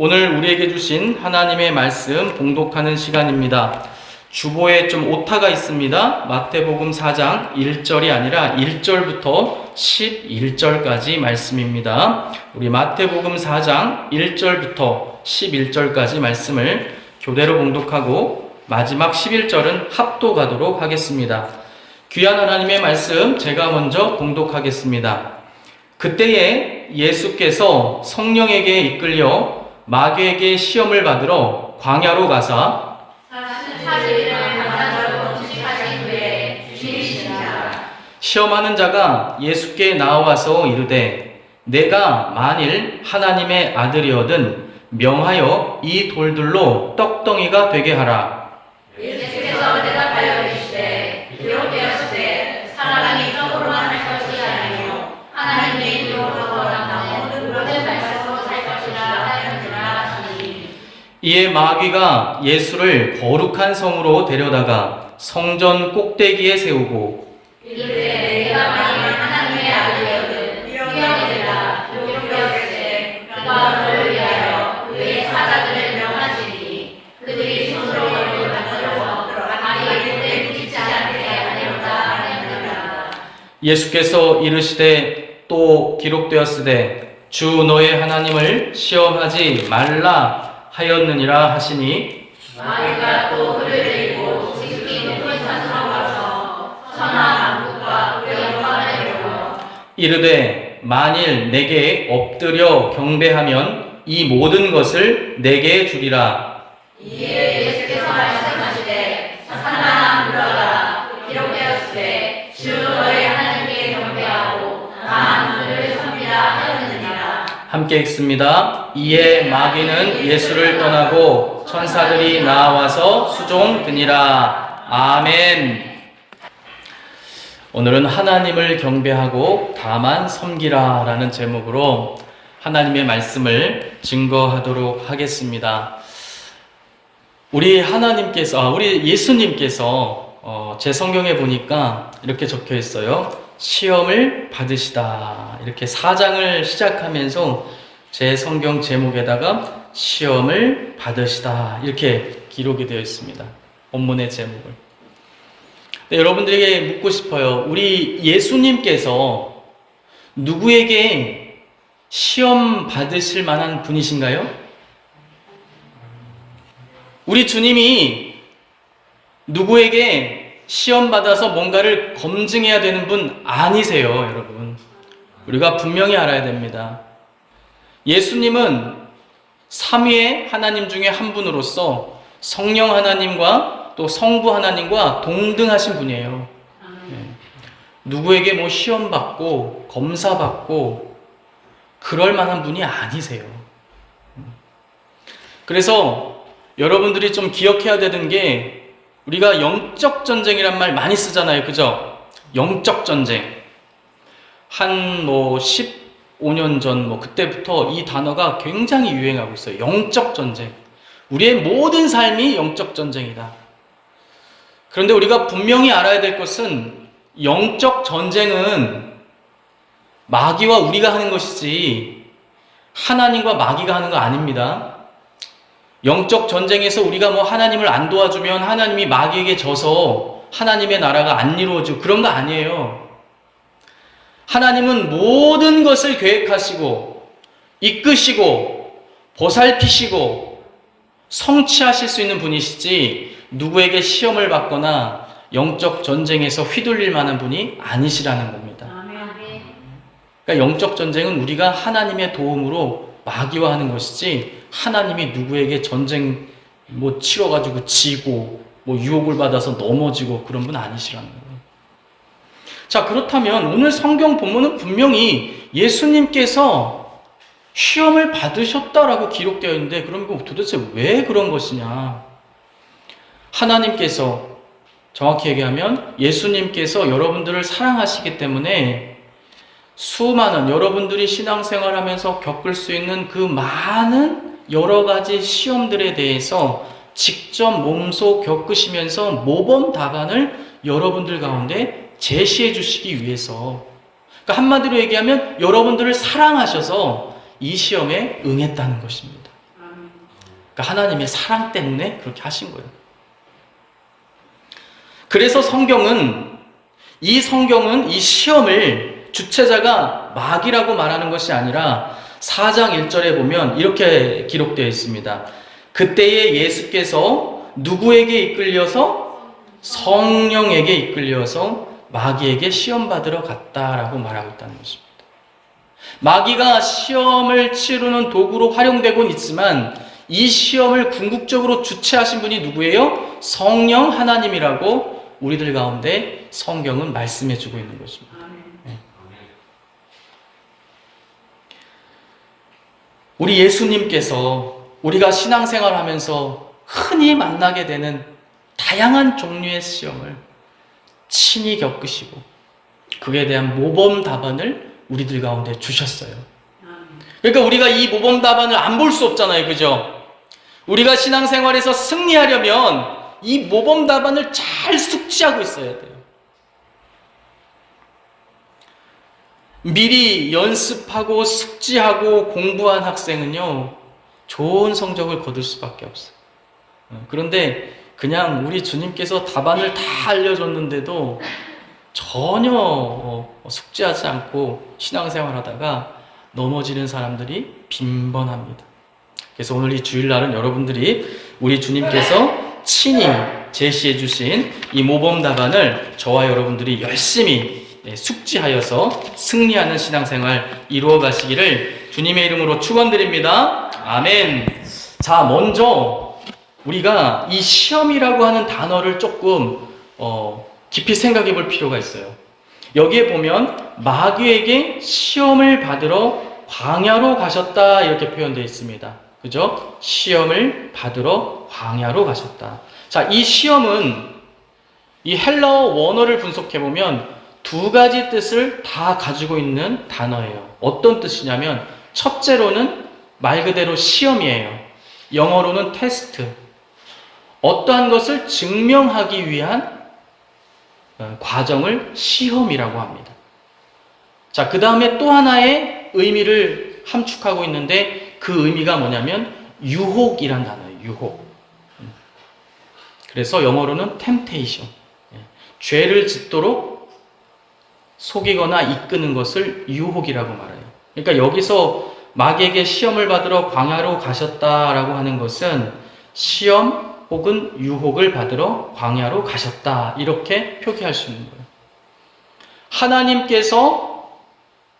오늘 우리에게 주신 하나님의 말씀 봉독하는 시간입니다. 주보에 좀 오타가 있습니다. 마태복음 4장 1절이 아니라 1절부터 11절까지 말씀입니다. 우리 마태복음 4장 1절부터 11절까지 말씀을 교대로 봉독하고 마지막 11절은 합독하도록 하겠습니다. 귀한 하나님의 말씀 제가 먼저 봉독하겠습니다. 그때에 예수께서 성령에게 이끌려 마귀에게 시험을 받으러 광야로 가사 40일을 반나절로 금식하신 후에 죽이시니라. 시험하는 자가 예수께 나와서 이르되 내가 만일 하나님의 아들이거든 명하여 이 돌들로 떡덩이가 되게 하라. 예수께서 대답하여 이르시되 기록되었으되 사람이 떡으로만 할 것이 아니요 하나님의 이름으로 거듭나며 모든 말씀으로 살 것이라 하였느니라 하시니. 이에 마귀가 예수를 거룩한 성으로 데려다가 성전 꼭대기에 세우고 이르되 내가 만일 하나님의 아들이거든 뛰어내리라. 기록되었으되 그가 너를 위하여 그의 사자들을 명하시니 그들이 손으로 너를 만들어서 아기 굴에 부딪히지 않게 하리로다 하였느니라. 예수께서 이르시되 또 기록되었으되 주 너의 하나님을 시험하지 말라 하였느니라 하시니 마귀가 또 그를 데리고 지극히 높은 산으로 가서 천하 만국과 그의 영광을 이루어 이르되 만일 내게 엎드려 경배하면 이 모든 것을 내게 주리라. 이에 예수께서 말씀하시되 사탄아 물러가라. 기록되었으되 주 너의 하나님께 경배하고 다만 그를 섬기라 하였느니라. 함께 읽습니다. 이에 마귀는 예수를 떠나고 천사들이 나와서 수종드니라. 아멘. 오늘은 하나님을 경배하고 다만 섬기라 라는 제목으로 하나님의 말씀을 증거하도록 하겠습니다. 우리 예수님께서 제 성경에 보니까 이렇게 적혀 있어요. 시험을 받으시다. 이렇게 4장을 시작하면서 제 성경 제목에다가 시험을 받으시다. 이렇게 기록이 되어 있습니다. 본문의 제목을. 네, 여러분들에게 묻고 싶어요. 우리 예수님께서 누구에게 시험 받으실 만한 분이신가요? 우리 주님이 누구에게 시험 받아서 뭔가를 검증해야 되는 분 아니세요, 여러분. 우리가 분명히 알아야 됩니다. 예수님은 삼위의 하나님 중에 한 분으로서 성령 하나님과 또 성부 하나님과 동등하신 분이에요. 누구에게 뭐 시험 받고 검사 받고 그럴 만한 분이 아니세요. 그래서 여러분들이 좀 기억해야 되는 게 우리가 영적 전쟁이란 말 많이 쓰잖아요. 그죠? 영적 전쟁. 한 15년 전 그때부터 이 단어가 굉장히 유행하고 있어요. 영적 전쟁. 우리의 모든 삶이 영적 전쟁이다. 그런데 우리가 분명히 알아야 될 것은 영적 전쟁은 마귀와 우리가 하는 것이지 하나님과 마귀가 하는 거 아닙니다. 영적 전쟁에서 우리가 하나님을 안 도와주면 하나님이 마귀에게 져서 하나님의 나라가 안 이루어지고 그런 거 아니에요. 하나님은 모든 것을 계획하시고 이끄시고 보살피시고 성취하실 수 있는 분이시지 누구에게 시험을 받거나 영적 전쟁에서 휘둘릴 만한 분이 아니시라는 겁니다. 그러니까 영적 전쟁은 우리가 하나님의 도움으로 마귀와 하는 것이지 하나님이 누구에게 전쟁 치러가지고 지고 유혹을 받아서 넘어지고 그런 분 아니시라는 거예요. 자, 그렇다면 오늘 성경 본문은 분명히 예수님께서 시험을 받으셨다라고 기록되어 있는데 그럼 도대체 왜 그런 것이냐? 하나님께서 정확히 얘기하면 예수님께서 여러분들을 사랑하시기 때문에 수많은 여러분들이 신앙생활하면서 겪을 수 있는 그 많은 여러 가지 시험들에 대해서 직접 몸소 겪으시면서 모범 답안을 여러분들 가운데 제시해 주시기 위해서, 그러니까 한마디로 얘기하면 여러분들을 사랑하셔서 이 시험에 응했다는 것입니다. 그러니까 하나님의 사랑 때문에 그렇게 하신 거예요. 그래서 성경은 이 시험을 주체자가 마귀라고 말하는 것이 아니라 4장 1절에 보면 이렇게 기록되어 있습니다. 그때에 예수께서 누구에게 이끌려서? 성령에게 이끌려서 마귀에게 시험받으러 갔다라고 말하고 있다는 것입니다. 마귀가 시험을 치르는 도구로 활용되곤 있지만 이 시험을 궁극적으로 주체하신 분이 누구예요? 성령 하나님이라고 우리들 가운데 성경은 말씀해주고 있는 것입니다. 우리 예수님께서 우리가 신앙생활하면서 흔히 만나게 되는 다양한 종류의 시험을 친히 겪으시고 그에 대한 모범 답안을 우리들 가운데 주셨어요. 그러니까 우리가 이 모범 답안을 안 볼 수 없잖아요. 그죠? 우리가 신앙생활에서 승리하려면 이 모범 답안을 잘 숙지하고 있어야 돼요. 미리 연습하고 숙지하고 공부한 학생은요, 좋은 성적을 거둘 수밖에 없어요. 그런데 그냥 우리 주님께서 답안을 다 알려줬는데도 전혀 숙지하지 않고 신앙생활 하다가 넘어지는 사람들이 빈번합니다. 그래서 오늘 이 주일날은 여러분들이 우리 주님께서 친히 제시해 주신 이 모범 답안을 저와 여러분들이 열심히 숙지하여서 승리하는 신앙생활 이루어 가시기를 주님의 이름으로 축원드립니다. 아멘. 자, 먼저 우리가 이 시험이라고 하는 단어를 조금 깊이 생각해 볼 필요가 있어요. 여기에 보면 마귀에게 시험을 받으러 광야로 가셨다 이렇게 표현되어 있습니다. 그죠? 시험을 받으러 광야로 가셨다. 자, 이 시험은 이 헬라어 원어를 분석해 보면 두 가지 뜻을 다 가지고 있는 단어예요. 어떤 뜻이냐면 첫째로는 말 그대로 시험이에요. 영어로는 테스트. 어떠한 것을 증명하기 위한 과정을 시험이라고 합니다. 자, 그 다음에 또 하나의 의미를 함축하고 있는데 그 의미가 뭐냐면 유혹이란 단어예요. 유혹. 그래서 영어로는 temptation. 죄를 짓도록 속이거나 이끄는 것을 유혹이라고 말해요. 그러니까 여기서 마귀에게 시험을 받으러 광야로 가셨다라고 하는 것은 시험 혹은 유혹을 받으러 광야로 가셨다 이렇게 표기할 수 있는 거예요. 하나님께서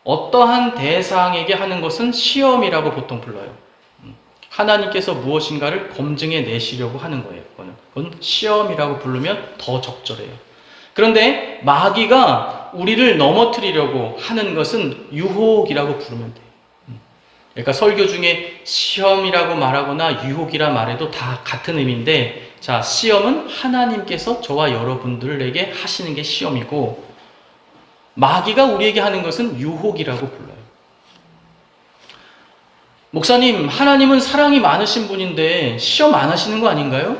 어떠한 대상에게 하는 것은 시험이라고 보통 불러요. 하나님께서 무엇인가를 검증해 내시려고 하는 거예요. 그건 시험이라고 부르면 더 적절해요. 그런데 마귀가 우리를 넘어뜨리려고 하는 것은 유혹이라고 부르면 돼요. 그러니까 설교 중에 시험이라고 말하거나 유혹이라 말해도 다 같은 의미인데, 자, 시험은 하나님께서 저와 여러분들에게 하시는 게 시험이고, 마귀가 우리에게 하는 것은 유혹이라고 불러요. 목사님, 하나님은 사랑이 많으신 분인데 시험 안 하시는 거 아닌가요?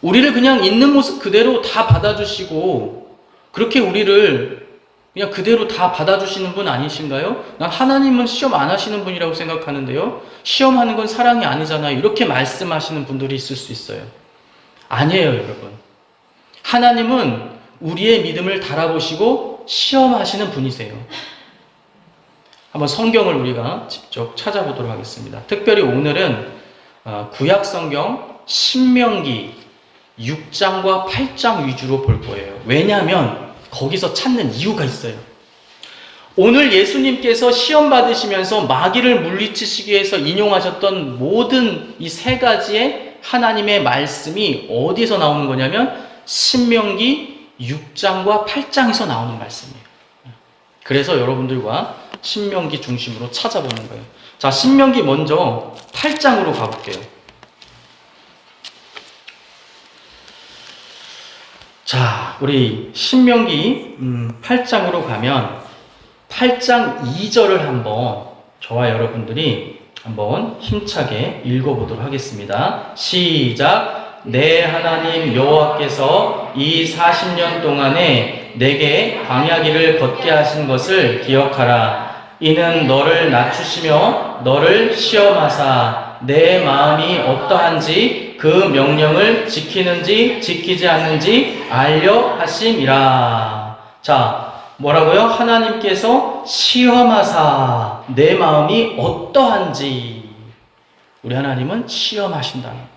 우리를 그냥 있는 모습 그대로 다 받아주시고 그렇게 우리를 그냥 그대로 다 받아주시는 분 아니신가요? 난 하나님은 시험 안 하시는 분이라고 생각하는데요. 시험하는 건 사랑이 아니잖아요. 이렇게 말씀하시는 분들이 있을 수 있어요. 아니에요, 여러분. 하나님은 우리의 믿음을 달아보시고 시험하시는 분이세요. 한번 성경을 우리가 직접 찾아보도록 하겠습니다. 특별히 오늘은 구약 성경 신명기 6장과 8장 위주로 볼 거예요. 왜냐하면 거기서 찾는 이유가 있어요. 오늘 예수님께서 시험 받으시면서 마귀를 물리치시기 위해서 인용하셨던 모든 이 세 가지의 하나님의 말씀이 어디서 나오는 거냐면 신명기 6장과 8장에서 나오는 말씀이에요. 그래서 여러분들과 신명기 중심으로 찾아보는 거예요. 자, 신명기 먼저 8장으로 가볼게요. 자, 우리 신명기 8장으로 가면 8장 2절을 한번 저와 여러분들이 한번 힘차게 읽어보도록 하겠습니다. 시작! 내 하나님 여호와께서 이 40년 동안에 내게 광야길을 걷게 하신 것을 기억하라. 이는 너를 낮추시며 너를 시험하사 내 마음이 어떠한지 그 명령을 지키는지 지키지 않는지 알려 하심이라. 자, 뭐라고요? 하나님께서 시험하사 내 마음이 어떠한지. 우리 하나님은 시험하신다는 거예요.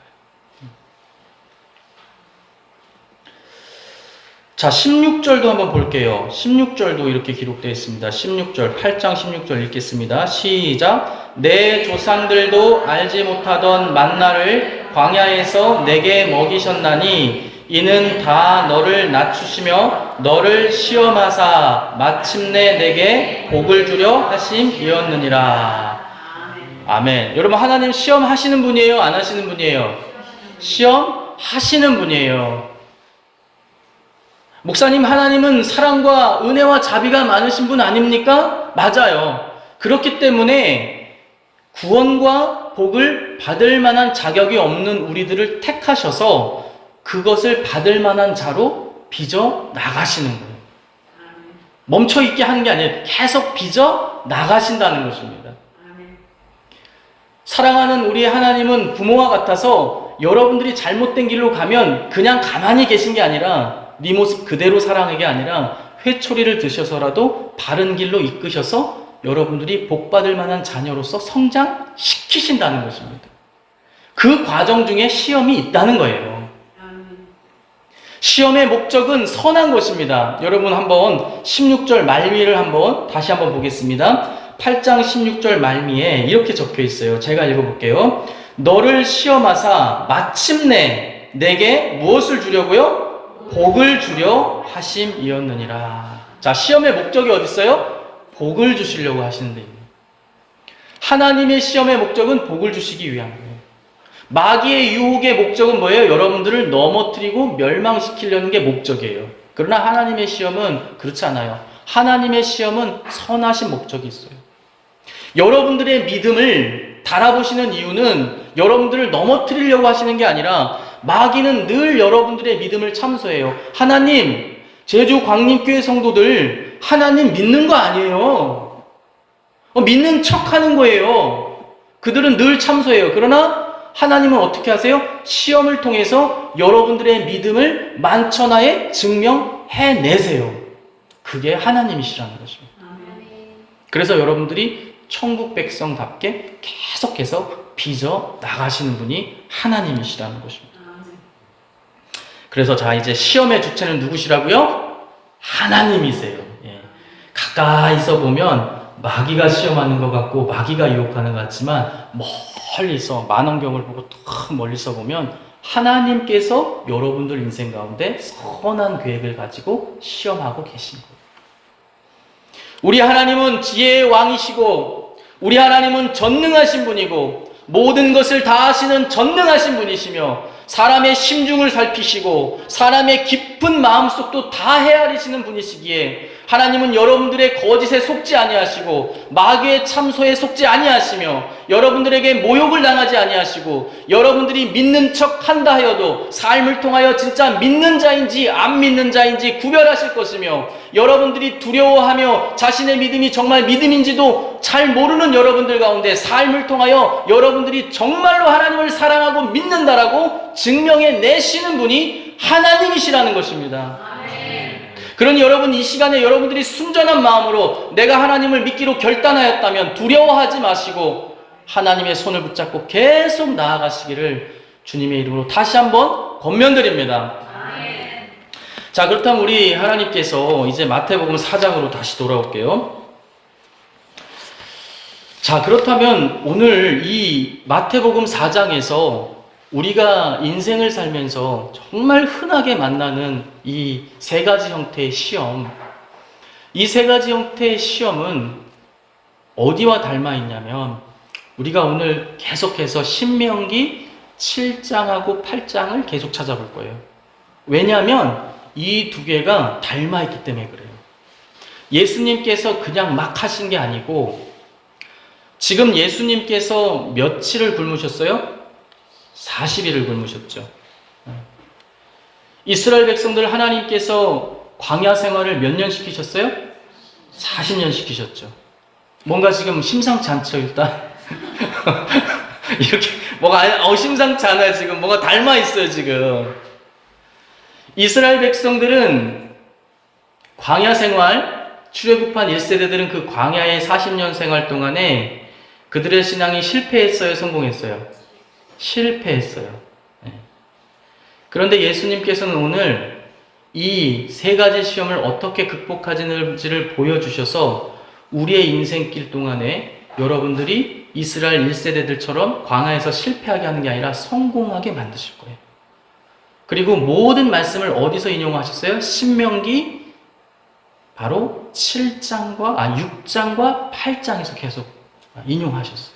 자, 16절도 한번 볼게요. 16절도 이렇게 기록되어 있습니다. 16절, 8장 16절 읽겠습니다. 시작. 내 조상들도 알지 못하던 만나를 광야에서 내게 먹이셨나니 이는 다 너를 낮추시며 너를 시험하사 마침내 내게 복을 주려 하심이었느니라. 아멘. 여러분, 하나님 시험하시는 분이에요? 안 하시는 분이에요? 시험하시는 분이에요. 목사님, 하나님은 사랑과 은혜와 자비가 많으신 분 아닙니까? 맞아요. 그렇기 때문에 구원과 복을 받을 만한 자격이 없는 우리들을 택하셔서 그것을 받을 만한 자로 빚어 나가시는 거예요. 멈춰 있게 하는 게 아니에요. 계속 빚어 나가신다는 것입니다. 사랑하는 우리 하나님은 부모와 같아서 여러분들이 잘못된 길로 가면 그냥 가만히 계신 게 아니라 네 모습 그대로 사랑하는 게 아니라 회초리를 드셔서라도 바른 길로 이끄셔서 여러분들이 복받을 만한 자녀로서 성장시키신다는 것입니다. 그 과정 중에 시험이 있다는 거예요. 시험의 목적은 선한 것입니다. 여러분, 한번 16절 말미를 다시 한번 보겠습니다. 8장 16절 말미에 이렇게 적혀 있어요. 제가 읽어볼게요. 너를 시험하사 마침내 내게 무엇을 주려고요? 복을 주려 하심이었느니라. 자, 시험의 목적이 어디 있어요? 복을 주시려고 하시는데, 하나님의 시험의 목적은 복을 주시기 위한 거예요. 마귀의 유혹의 목적은 뭐예요? 여러분들을 넘어뜨리고 멸망시키려는 게 목적이에요. 그러나 하나님의 시험은 그렇지 않아요. 하나님의 시험은 선하신 목적이 있어요. 여러분들의 믿음을 달아보시는 이유는 여러분들을 넘어뜨리려고 하시는 게 아니라 마귀는 늘 여러분들의 믿음을 참소해요. 하나님, 제주 광림교회 성도들 하나님 믿는 거 아니에요. 믿는 척 하는 거예요. 그들은 늘 참소해요. 그러나 하나님은 어떻게 하세요? 시험을 통해서 여러분들의 믿음을 만천하에 증명해내세요. 그게 하나님이시라는 것입니다. 그래서 여러분들이 천국 백성답게 계속해서 빚어 나가시는 분이 하나님이시라는 것입니다. 그래서 자, 이제 시험의 주체는 누구시라고요? 하나님이세요. 예. 가까이서 보면 마귀가 시험하는 것 같고 마귀가 유혹하는 것 같지만 멀리서 만원경을 보고 더 멀리서 보면 하나님께서 여러분들 인생 가운데 선한 계획을 가지고 시험하고 계신 거예요. 우리 하나님은 지혜의 왕이시고 우리 하나님은 전능하신 분이고 모든 것을 다 하시는 전능하신 분이시며 사람의 심중을 살피시고 사람의 깊은 마음속도 다 헤아리시는 분이시기에 하나님은 여러분들의 거짓에 속지 아니하시고 마귀의 참소에 속지 아니하시며 여러분들에게 모욕을 당하지 아니하시고 여러분들이 믿는 척 한다 하여도 삶을 통하여 진짜 믿는 자인지 안 믿는 자인지 구별하실 것이며 여러분들이 두려워하며 자신의 믿음이 정말 믿음인지도 잘 모르는 여러분들 가운데 삶을 통하여 여러분들이 정말로 하나님을 사랑하고 믿는다라고 증명해 내시는 분이 하나님이시라는 것입니다. 그러니 여러분, 이 시간에 여러분들이 순전한 마음으로 내가 하나님을 믿기로 결단하였다면 두려워하지 마시고 하나님의 손을 붙잡고 계속 나아가시기를 주님의 이름으로 다시 한번 권면드립니다. 자, 그렇다면 우리 하나님께서 이제 마태복음 4장으로 다시 돌아올게요. 자, 그렇다면 오늘 이 마태복음 4장에서 우리가 인생을 살면서 정말 흔하게 만나는 이 세 가지 형태의 시험, 이 세 가지 형태의 시험은 어디와 닮아 있냐면 우리가 오늘 계속해서 신명기 7장하고 8장을 계속 찾아볼 거예요. 왜냐하면 이 두 개가 닮아 있기 때문에 그래요. 예수님께서 그냥 막 하신 게 아니고 지금 예수님께서 며칠을 굶으셨어요? 40일을 굶으셨죠. 이스라엘 백성들 하나님께서 광야 생활을 몇 년 시키셨어요? 40년 시키셨죠. 뭔가 지금 심상치 않죠, 일단. 이렇게 뭐가 심상치 않아요. 지금 뭐가 닮아 있어요. 지금 이스라엘 백성들은 광야 생활, 출애굽한 1세대들은 그 광야의 40년 생활 동안에 그들의 신앙이 실패했어요, 성공했어요? 실패했어요. 네. 그런데 예수님께서는 오늘 이 세 가지 시험을 어떻게 극복하는지를 보여주셔서 우리의 인생길 동안에 여러분들이 이스라엘 1세대들처럼 광야에서 실패하게 하는 게 아니라 성공하게 만드실 거예요. 그리고 모든 말씀을 어디서 인용하셨어요? 신명기 바로 6장과 8장에서 계속 인용하셨어요.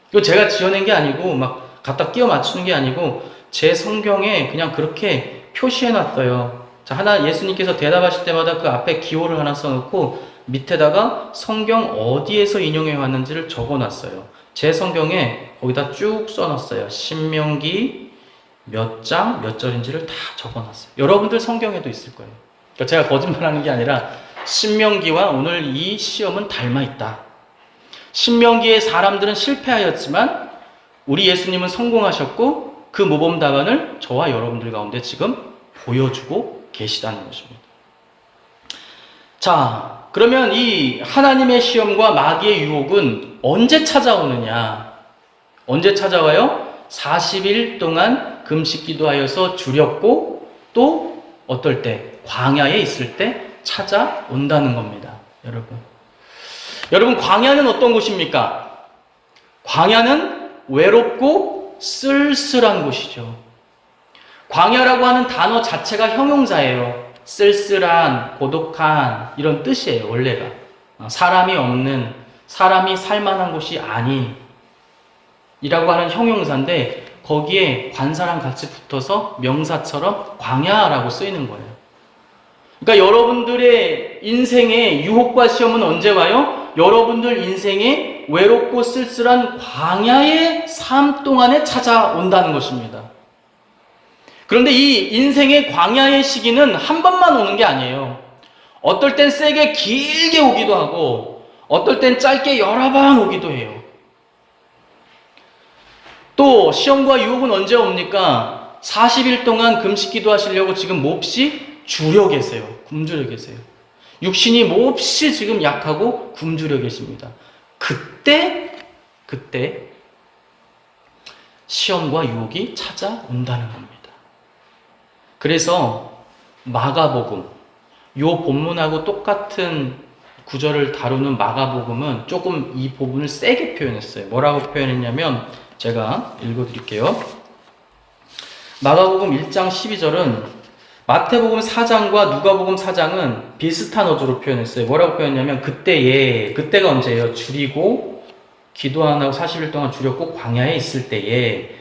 이거 제가 지어낸 게 아니고 막 갖다 끼워 맞추는 게 아니고 제 성경에 그냥 그렇게 표시해 놨어요. 자, 예수님께서 대답하실 때마다 그 앞에 기호를 하나 써놓고 밑에다가 성경 어디에서 인용해 왔는지를 적어 놨어요. 제 성경에 거기다 쭉 써놨어요. 신명기 몇 장, 몇 절인지를 다 적어놨어요. 여러분들 성경에도 있을 거예요. 그러니까 제가 거짓말하는 게 아니라 신명기와 오늘 이 시험은 닮아있다. 신명기의 사람들은 실패하였지만 우리 예수님은 성공하셨고 그 모범 답안을 저와 여러분들 가운데 지금 보여주고 계시다는 것입니다. 자, 그러면 이 하나님의 시험과 마귀의 유혹은 언제 찾아오느냐? 언제 찾아와요? 40일 동안 금식 기도하여서 주렸고 또 어떨 때? 광야에 있을 때 찾아온다는 겁니다. 여러분 광야는 어떤 곳입니까? 광야는 외롭고 쓸쓸한 곳이죠. 광야라고 하는 단어 자체가 형용사예요. 쓸쓸한, 고독한 이런 뜻이에요. 원래가 사람이 없는, 사람이 살만한 곳이 아닌 이라고 하는 형용사인데 거기에 관사랑 같이 붙어서 명사처럼 광야라고 쓰이는 거예요. 그러니까 여러분들의 인생의 유혹과 시험은 언제 와요? 여러분들 인생의 외롭고 쓸쓸한 광야의 삶 동안에 찾아온다는 것입니다. 그런데 이 인생의 광야의 시기는 한 번만 오는 게 아니에요. 어떨 땐 세게 길게 오기도 하고 어떨 땐 짧게 여러 번 오기도 해요. 또 시험과 유혹은 언제 옵니까? 40일 동안 금식 기도하시려고 지금 몹시 주려 계세요. 굶주려 계세요. 육신이 몹시 지금 약하고 굶주려 계십니다. 그때 시험과 유혹이 찾아온다는 겁니다. 그래서 마가복음, 요 본문하고 똑같은 구절을 다루는 마가복음은 조금 이 부분을 세게 표현했어요. 뭐라고 표현했냐면 제가 읽어드릴게요. 마가복음 1장 12절은 마태복음 4장과 누가복음 4장은 비슷한 어조로 표현했어요. 뭐라고 표현했냐면 그때가 언제예요? 줄이고 기도 안 하고 40일 동안 줄였고 광야에 있을 때에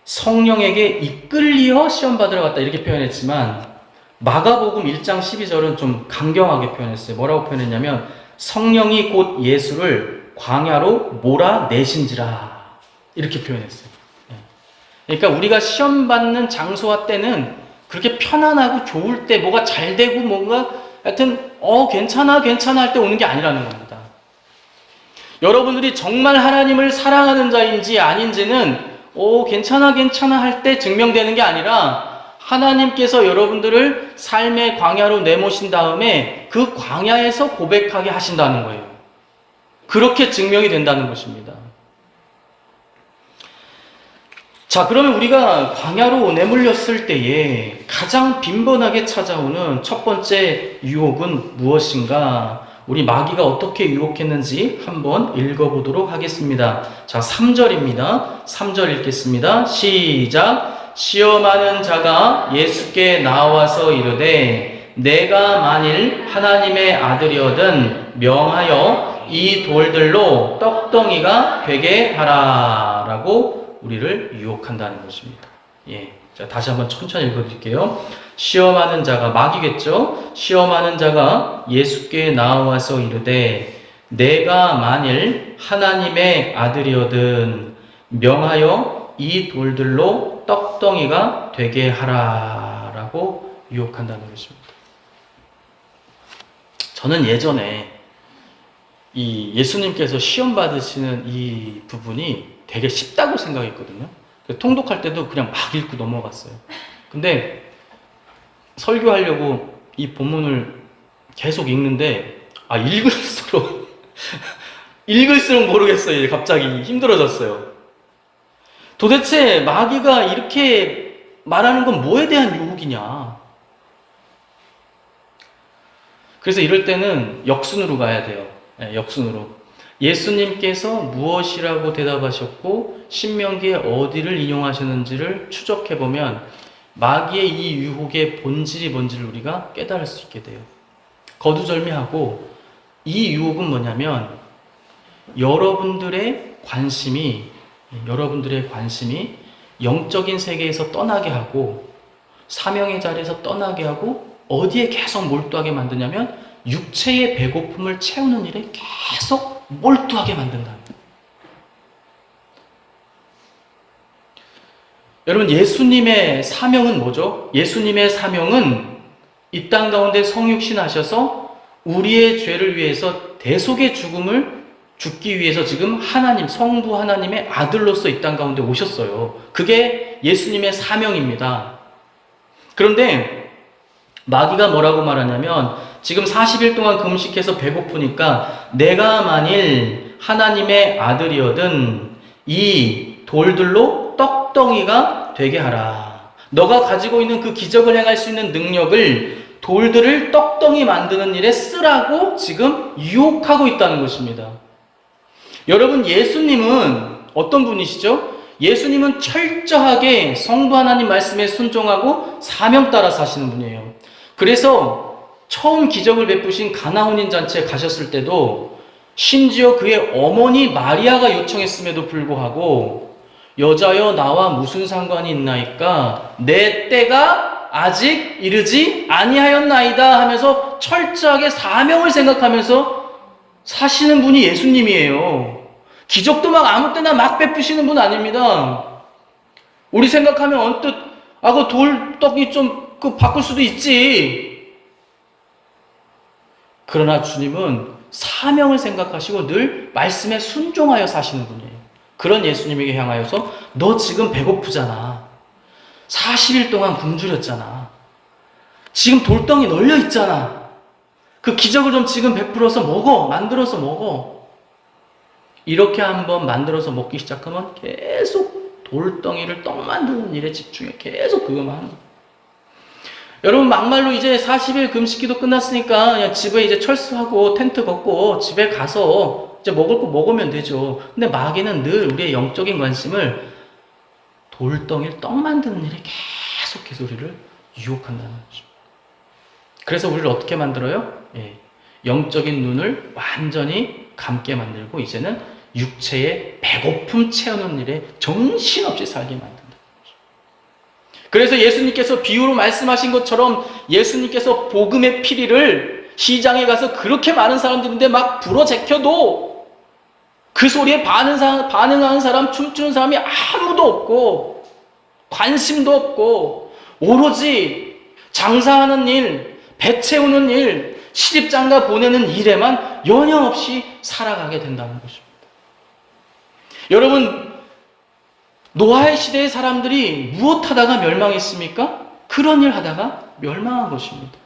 성령에게 이끌리어 시험 받으러 갔다 이렇게 표현했지만 마가복음 1장 12절은 좀 강경하게 표현했어요. 뭐라고 표현했냐면 성령이 곧 예수를 광야로 몰아내신지라 이렇게 표현했어요. 그러니까 우리가 시험 받는 장소와 때는 그렇게 편안하고 좋을 때 뭐가 잘 되고 뭔가 하여튼 괜찮아 할 때 오는 게 아니라는 겁니다. 여러분들이 정말 하나님을 사랑하는 자인지 아닌지는 괜찮아 할 때 증명되는 게 아니라 하나님께서 여러분들을 삶의 광야로 내모신 다음에 그 광야에서 고백하게 하신다는 거예요. 그렇게 증명이 된다는 것입니다. 자, 그러면 우리가 광야로 내몰렸을 때에 가장 빈번하게 찾아오는 첫 번째 유혹은 무엇인가? 우리 마귀가 어떻게 유혹했는지 한번 읽어보도록 하겠습니다. 자, 3절입니다. 3절 읽겠습니다. 시작! 시험하는 자가 예수께 나와서 이르되 내가 만일 하나님의 아들이거든 명하여 이 돌들로 떡덩이가 되게 하라 라고 우리를 유혹한다는 것입니다. 자, 다시 한번 천천히 읽어드릴게요. 시험하는 자가, 마귀겠죠? 시험하는 자가 예수께 나와서 이르되 내가 만일 하나님의 아들이거든 명하여 이 돌들로 떡덩이가 되게 하라 라고 유혹한다는 것입니다. 저는 예전에 이 예수님께서 시험 받으시는 이 부분이 되게 쉽다고 생각했거든요. 통독할 때도 그냥 막 읽고 넘어갔어요. 근데 설교하려고 이 본문을 계속 읽는데 읽을수록 모르겠어요. 갑자기 힘들어졌어요. 도대체 마귀가 이렇게 말하는 건 뭐에 대한 유혹이냐? 그래서 이럴 때는 역순으로 가야 돼요. 역순으로. 예수님께서 무엇이라고 대답하셨고 신명기에 어디를 인용하셨는지를 추적해보면 마귀의 이 유혹의 본질이 뭔지를 우리가 깨달을 수 있게 돼요. 거두절미하고 이 유혹은 뭐냐면 여러분들의 관심이 영적인 세계에서 떠나게 하고 사명의 자리에서 떠나게 하고 어디에 계속 몰두하게 만드냐면 육체의 배고픔을 채우는 일에 계속 몰두하게 만든다. 여러분, 예수님의 사명은 뭐죠? 예수님의 사명은 이 땅 가운데 성육신 하셔서 우리의 죄를 위해서 대속의 죽음을 죽기 위해서 지금 하나님, 성부 하나님의 아들로서 이 땅 가운데 오셨어요. 그게 예수님의 사명입니다. 그런데 마귀가 뭐라고 말하냐면 지금 40일 동안 금식해서 배고프니까 내가 만일 하나님의 아들이거든 이 돌들로 떡덩이가 되게 하라. 너가 가지고 있는 그 기적을 행할 수 있는 능력을 돌들을 떡덩이 만드는 일에 쓰라고 지금 유혹하고 있다는 것입니다. 여러분, 예수님은 어떤 분이시죠? 예수님은 철저하게 성부 하나님 말씀에 순종하고 사명 따라 사시는 분이에요. 그래서 처음 기적을 베푸신 가나혼인 잔치에 가셨을 때도 심지어 그의 어머니 마리아가 요청했음에도 불구하고 여자여 나와 무슨 상관이 있나이까 내 때가 아직 이르지 아니하였나이다 하면서 철저하게 사명을 생각하면서 사시는 분이 예수님이에요. 기적도 막 아무 때나 막 베푸시는 분 아닙니다. 우리 생각하면 언뜻 그 돌떡이 좀 바꿀 수도 있지. 그러나 주님은 사명을 생각하시고 늘 말씀에 순종하여 사시는 분이에요. 그런 예수님에게 향하여서 너 지금 배고프잖아. 40일 동안 굶주렸잖아. 지금 돌덩이 널려 있잖아. 그 기적을 좀 지금 베풀어서 먹어. 만들어서 먹어. 이렇게 한번 만들어서 먹기 시작하면 계속 돌덩이를 떡 만드는 일에 집중해. 계속 그것만 하는 거예요. 여러분, 막말로 이제 40일 금식기도 끝났으니까 그냥 집에 이제 철수하고 텐트 걷고 집에 가서 이제 먹을 거 먹으면 되죠. 근데 마귀는 늘 우리의 영적인 관심을 돌덩이를 떡 만드는 일에 계속해서 우리를 유혹한다는 거죠. 그래서 우리를 어떻게 만들어요? 영적인 눈을 완전히 감게 만들고 이제는 육체의 배고픔 채우는 일에 정신없이 살게 만든다. 그래서 예수님께서 비유로 말씀하신 것처럼 예수님께서 복음의 피리를 시장에 가서 그렇게 많은 사람들인데 막 불어제켜도 그 소리에 반응하는 사람, 춤추는 사람이 아무도 없고 관심도 없고 오로지 장사하는 일, 배 채우는 일, 시집장가 보내는 일에만 연연없이 살아가게 된다는 것입니다. 여러분, 노아의 시대의 사람들이 무엇 하다가 멸망했습니까? 그런 일 하다가 멸망한 것입니다.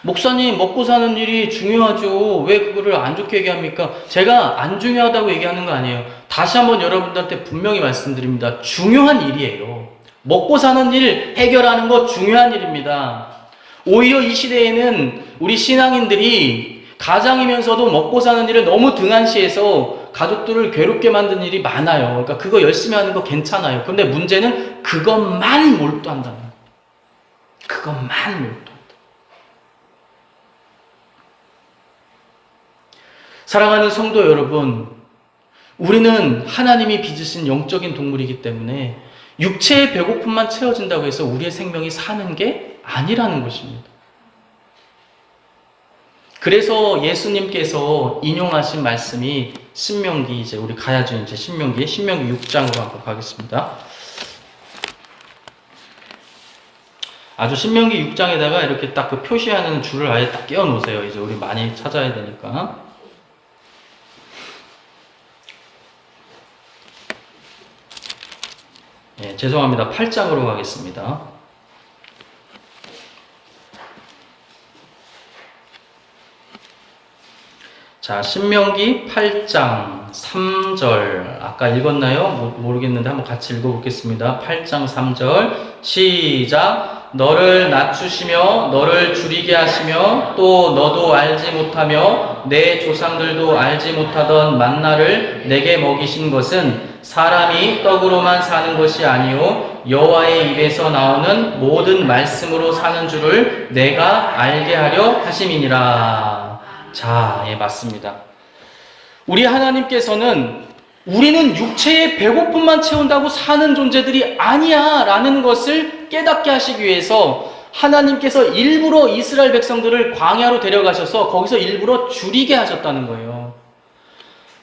목사님, 먹고 사는 일이 중요하죠. 왜 그거를 안 좋게 얘기합니까? 제가 안 중요하다고 얘기하는 거 아니에요. 다시 한번 여러분들한테 분명히 말씀드립니다. 중요한 일이에요. 먹고 사는 일 해결하는 거 중요한 일입니다. 오히려 이 시대에는 우리 신앙인들이 가장이면서도 먹고 사는 일을 너무 등한시해서 가족들을 괴롭게 만드는 일이 많아요. 그러니까 그거 열심히 하는 거 괜찮아요. 근데 문제는 그것만 몰두한다는 거예요. 그것만 몰두한다. 사랑하는 성도 여러분, 우리는 하나님이 빚으신 영적인 동물이기 때문에 육체의 배고픔만 채워진다고 해서 우리의 생명이 사는 게 아니라는 것입니다. 그래서 예수님께서 인용하신 말씀이 신명기, 이제 우리 가야죠. 이제 신명기 6장으로 한번 가겠습니다. 아주 신명기 6장에다가 이렇게 딱 그 표시하는 줄을 아예 딱 끼워 놓으세요. 이제 우리 많이 찾아야 되니까. 죄송합니다. 8장으로 가겠습니다. 자, 신명기 8장 3절. 아까 읽었나요? 모르겠는데 한번 같이 읽어보겠습니다. 8장 3절. 시작. 너를 낮추시며 너를 줄이게 하시며 또 너도 알지 못하며 내 조상들도 알지 못하던 만나를 내게 먹이신 것은 사람이 떡으로만 사는 것이 아니요 여호와의 입에서 나오는 모든 말씀으로 사는 줄을 내가 알게 하려 하심이니라. 자, 맞습니다. 우리 하나님께서는 우리는 육체의 배고픔만 채운다고 사는 존재들이 아니야 라는 것을 깨닫게 하시기 위해서 하나님께서 일부러 이스라엘 백성들을 광야로 데려가셔서 거기서 일부러 줄이게 하셨다는 거예요.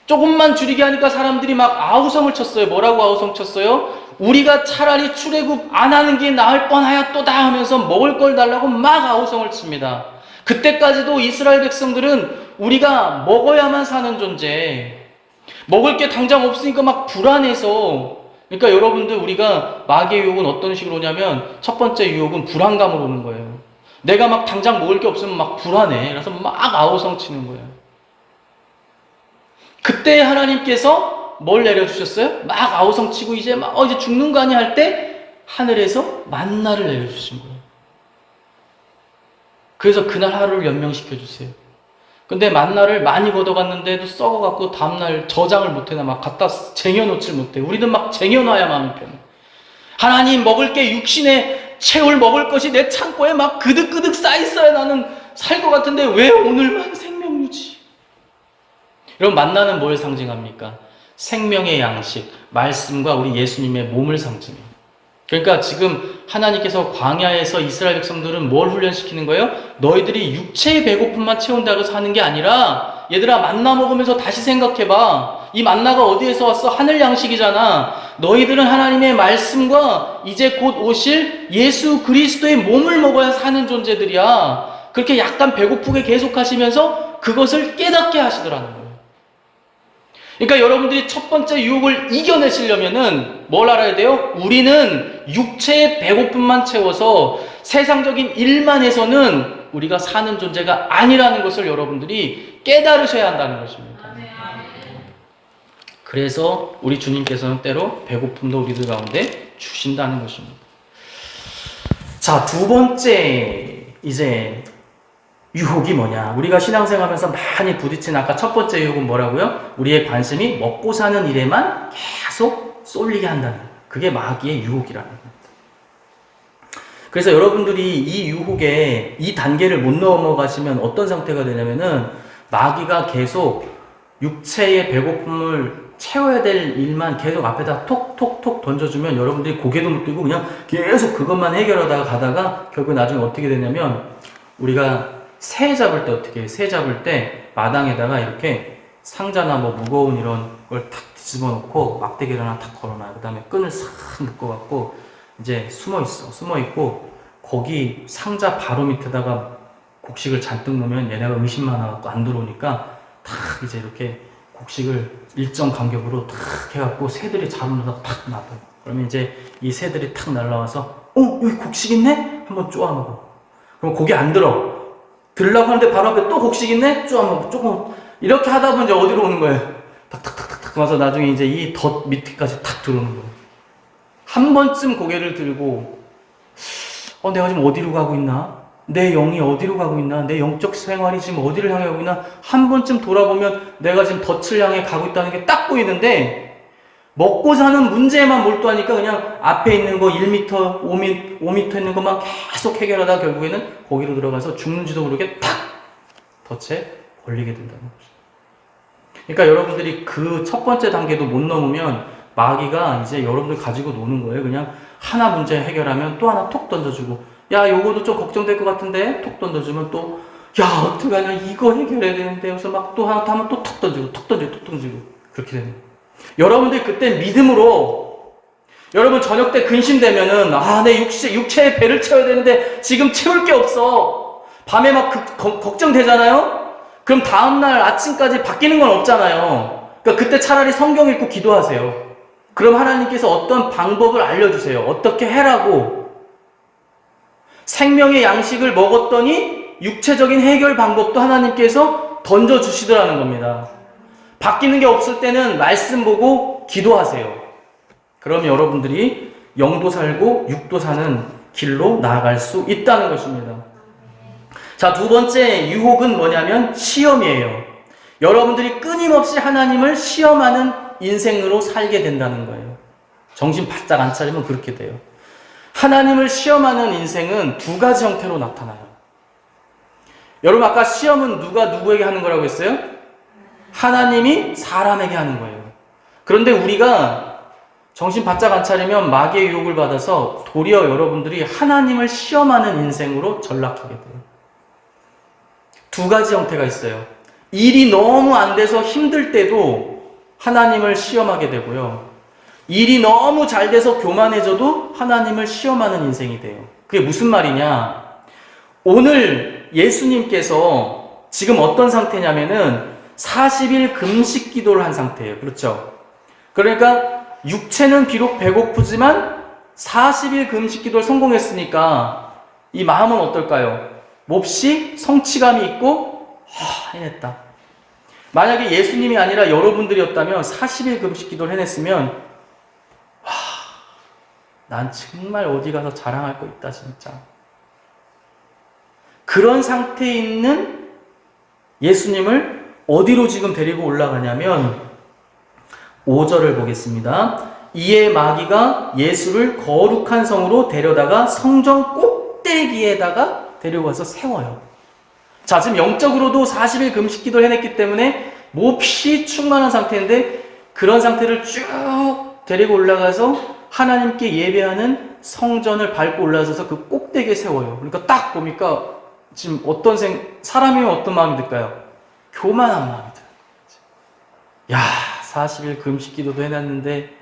조금만 줄이게 하니까 사람들이 막 아우성을 쳤어요. 뭐라고 아우성 쳤어요? 우리가 차라리 출애굽 안 하는 게 나을 뻔하였도다 하면서 먹을 걸 달라고 막 아우성을 칩니다. 그때까지도 이스라엘 백성들은 우리가 먹어야만 사는 존재, 먹을 게 당장 없으니까 막 불안해서. 그러니까 여러분들, 우리가 마귀의 유혹은 어떤 식으로 오냐면 첫 번째 유혹은 불안감으로 오는 거예요. 내가 막 당장 먹을 게 없으면 막 불안해. 그래서 막 아우성 치는 거예요. 그때 하나님께서 뭘 내려주셨어요? 막 아우성 치고 이제 죽는 거 아니야 할 때 하늘에서 만나를 내려주신 거예요. 그래서 그날 하루를 연명시켜 주세요. 근데 만나를 많이 걷어갔는데도 썩어갖고 다음날 저장을 못해나 막 갖다 쟁여놓질 못해. 우리는 막 쟁여놔야 마음이 편해. 하나님, 먹을 게 육신에 채울 먹을 것이 내 창고에 막 그득그득 쌓여있어야 나는 살 것 같은데 왜 오늘만 생명유지? 여러분, 만나는 뭘 상징합니까? 생명의 양식, 말씀과 우리 예수님의 몸을 상징해요. 그러니까 지금 하나님께서 광야에서 이스라엘 백성들은 뭘 훈련시키는 거예요? 너희들이 육체의 배고픔만 채운다고 사는 게 아니라, 얘들아, 만나 먹으면서 다시 생각해봐. 이 만나가 어디에서 왔어? 하늘 양식이잖아. 너희들은 하나님의 말씀과 이제 곧 오실 예수 그리스도의 몸을 먹어야 사는 존재들이야. 그렇게 약간 배고프게 계속 하시면서 그것을 깨닫게 하시더라는 거예요. 그러니까 여러분들이 첫 번째 유혹을 이겨내시려면은 뭘 알아야 돼요? 우리는 육체의 배고픔만 채워서 세상적인 일만 해서는 우리가 사는 존재가 아니라는 것을 여러분들이 깨달으셔야 한다는 것입니다. 그래서 우리 주님께서는 때로 배고픔도 우리들 가운데 주신다는 것입니다. 자, 두 번째 이제 유혹이 뭐냐? 우리가 신앙생활하면서 많이 부딪힌 아까 첫 번째 유혹은 뭐라고요? 우리의 관심이 먹고 사는 일에만 계속 쏠리게 한다는 거예요. 그게 마귀의 유혹이라는 겁니다. 그래서 여러분들이 이 유혹에 이 단계를 못 넘어가시면 어떤 상태가 되냐면은 마귀가 계속 육체의 배고픔을 채워야 될 일만 계속 앞에다 톡톡톡 던져주면 여러분들이 고개도 못 들고 그냥 계속 그것만 해결하다가 가다가 결국 나중에 어떻게 되냐면, 우리가 새 잡을 때 어떻게 해요? 새 잡을 때 마당에다가 이렇게 상자나 뭐 무거운 이런 걸 탁 뒤집어 놓고 막대기를 하나 탁 걸어놔요. 그 다음에 끈을 싹 묶어갖고 이제 숨어 있고 거기 상자 바로 밑에다가 곡식을 잔뜩 놓으면 얘네가 의심만 하고 안 들어오니까 탁 이제 이렇게 곡식을 일정 간격으로 탁 해갖고 새들이 잡으면서 탁 놔둬요. 그러면 이제 이 새들이 탁 날라와서 여기 곡식 있네? 한번 쪼아 먹어. 그럼 고기 안 들어. 들으려고 하는데 바로 앞에 또 곡식 있네? 쪼아 조금 이렇게 하다 보면 이제 어디로 오는 거예요? 탁탁탁탁탁 와서 나중에 이제 이 덧 밑에까지 탁 들어오는 거예요. 한 번쯤 고개를 들고 내가 지금 어디로 가고 있나? 내 영이 어디로 가고 있나? 내 영적 생활이 지금 어디를 향해 가고 있나? 한 번쯤 돌아보면 내가 지금 덫을 향해 가고 있다는 게 딱 보이는데, 먹고 사는 문제에만 몰두하니까 그냥 앞에 있는 거 1m, 5m 있는 것만 계속 해결하다가 결국에는 거기로 들어가서 죽는지도 모르게 탁 덫에 걸리게 된다는 거죠. 그러니까 여러분들이 그 첫 번째 단계도 못 넘으면 마귀가 이제 여러분들 가지고 노는 거예요. 그냥 하나 문제 해결하면 또 하나 톡 던져주고, 야, 요거도 좀 걱정될 것 같은데 톡 던져주면 또, 야, 어떡하냐, 이거 해결해야 되는데, 그래서 막 또 하나 하면 또 톡 던지고 그렇게 되는 거예요. 여러분들이 그때 믿음으로, 여러분 저녁 때 근심되면은, 내 육체의 배를 채워야 되는데 지금 채울 게 없어. 밤에 막 걱정되잖아요? 그럼 다음날 아침까지 바뀌는 건 없잖아요. 그러니까 그때 차라리 성경 읽고 기도하세요. 그럼 하나님께서 어떤 방법을 알려주세요. 어떻게 해라고. 생명의 양식을 먹었더니 육체적인 해결 방법도 하나님께서 던져주시더라는 겁니다. 바뀌는 게 없을 때는 말씀 보고 기도하세요. 그럼 여러분들이 영도 살고 육도 사는 길로 나아갈 수 있다는 것입니다. 자, 두 번째 유혹은 뭐냐면 시험이에요. 여러분들이 끊임없이 하나님을 시험하는 인생으로 살게 된다는 거예요. 정신 바짝 안 차리면 그렇게 돼요. 하나님을 시험하는 인생은 두 가지 형태로 나타나요. 여러분, 아까 시험은 누가 누구에게 하는 거라고 했어요? 하나님이 사람에게 하는 거예요. 그런데 우리가 정신 바짝 안 차리면 마귀의 유혹을 받아서 도리어 여러분들이 하나님을 시험하는 인생으로 전락하게 돼요. 두 가지 형태가 있어요. 일이 너무 안 돼서 힘들 때도 하나님을 시험하게 되고요. 일이 너무 잘 돼서 교만해져도 하나님을 시험하는 인생이 돼요. 그게 무슨 말이냐? 오늘 예수님께서 지금 어떤 상태냐면은 40일 금식 기도를 한 상태예요. 그렇죠? 그러니까 육체는 비록 배고프지만 40일 금식 기도를 성공했으니까 이 마음은 어떨까요? 몹시 성취감이 있고 해냈다. 만약에 예수님이 아니라 여러분들이었다면 40일 금식 기도를 해냈으면 난 정말 어디 가서 자랑할 거 있다 진짜. 그런 상태에 있는 예수님을 어디로 지금 데리고 올라가냐면 5절을 보겠습니다. 이에 마귀가 예수를 거룩한 성으로 데려다가 성전 꼭대기에다가 데려가서 세워요. 자, 지금 영적으로도 40일 금식 기도를 해냈기 때문에 몹시 충만한 상태인데 그런 상태를 쭉 데리고 올라가서 하나님께 예배하는 성전을 밟고 올라서서 그 꼭대기에 세워요. 그러니까 딱 보니까 지금 어떤 사람이면 어떤 마음이 들까요? 교만한 마음이 들어요. 야, 40일 금식 기도도 해놨는데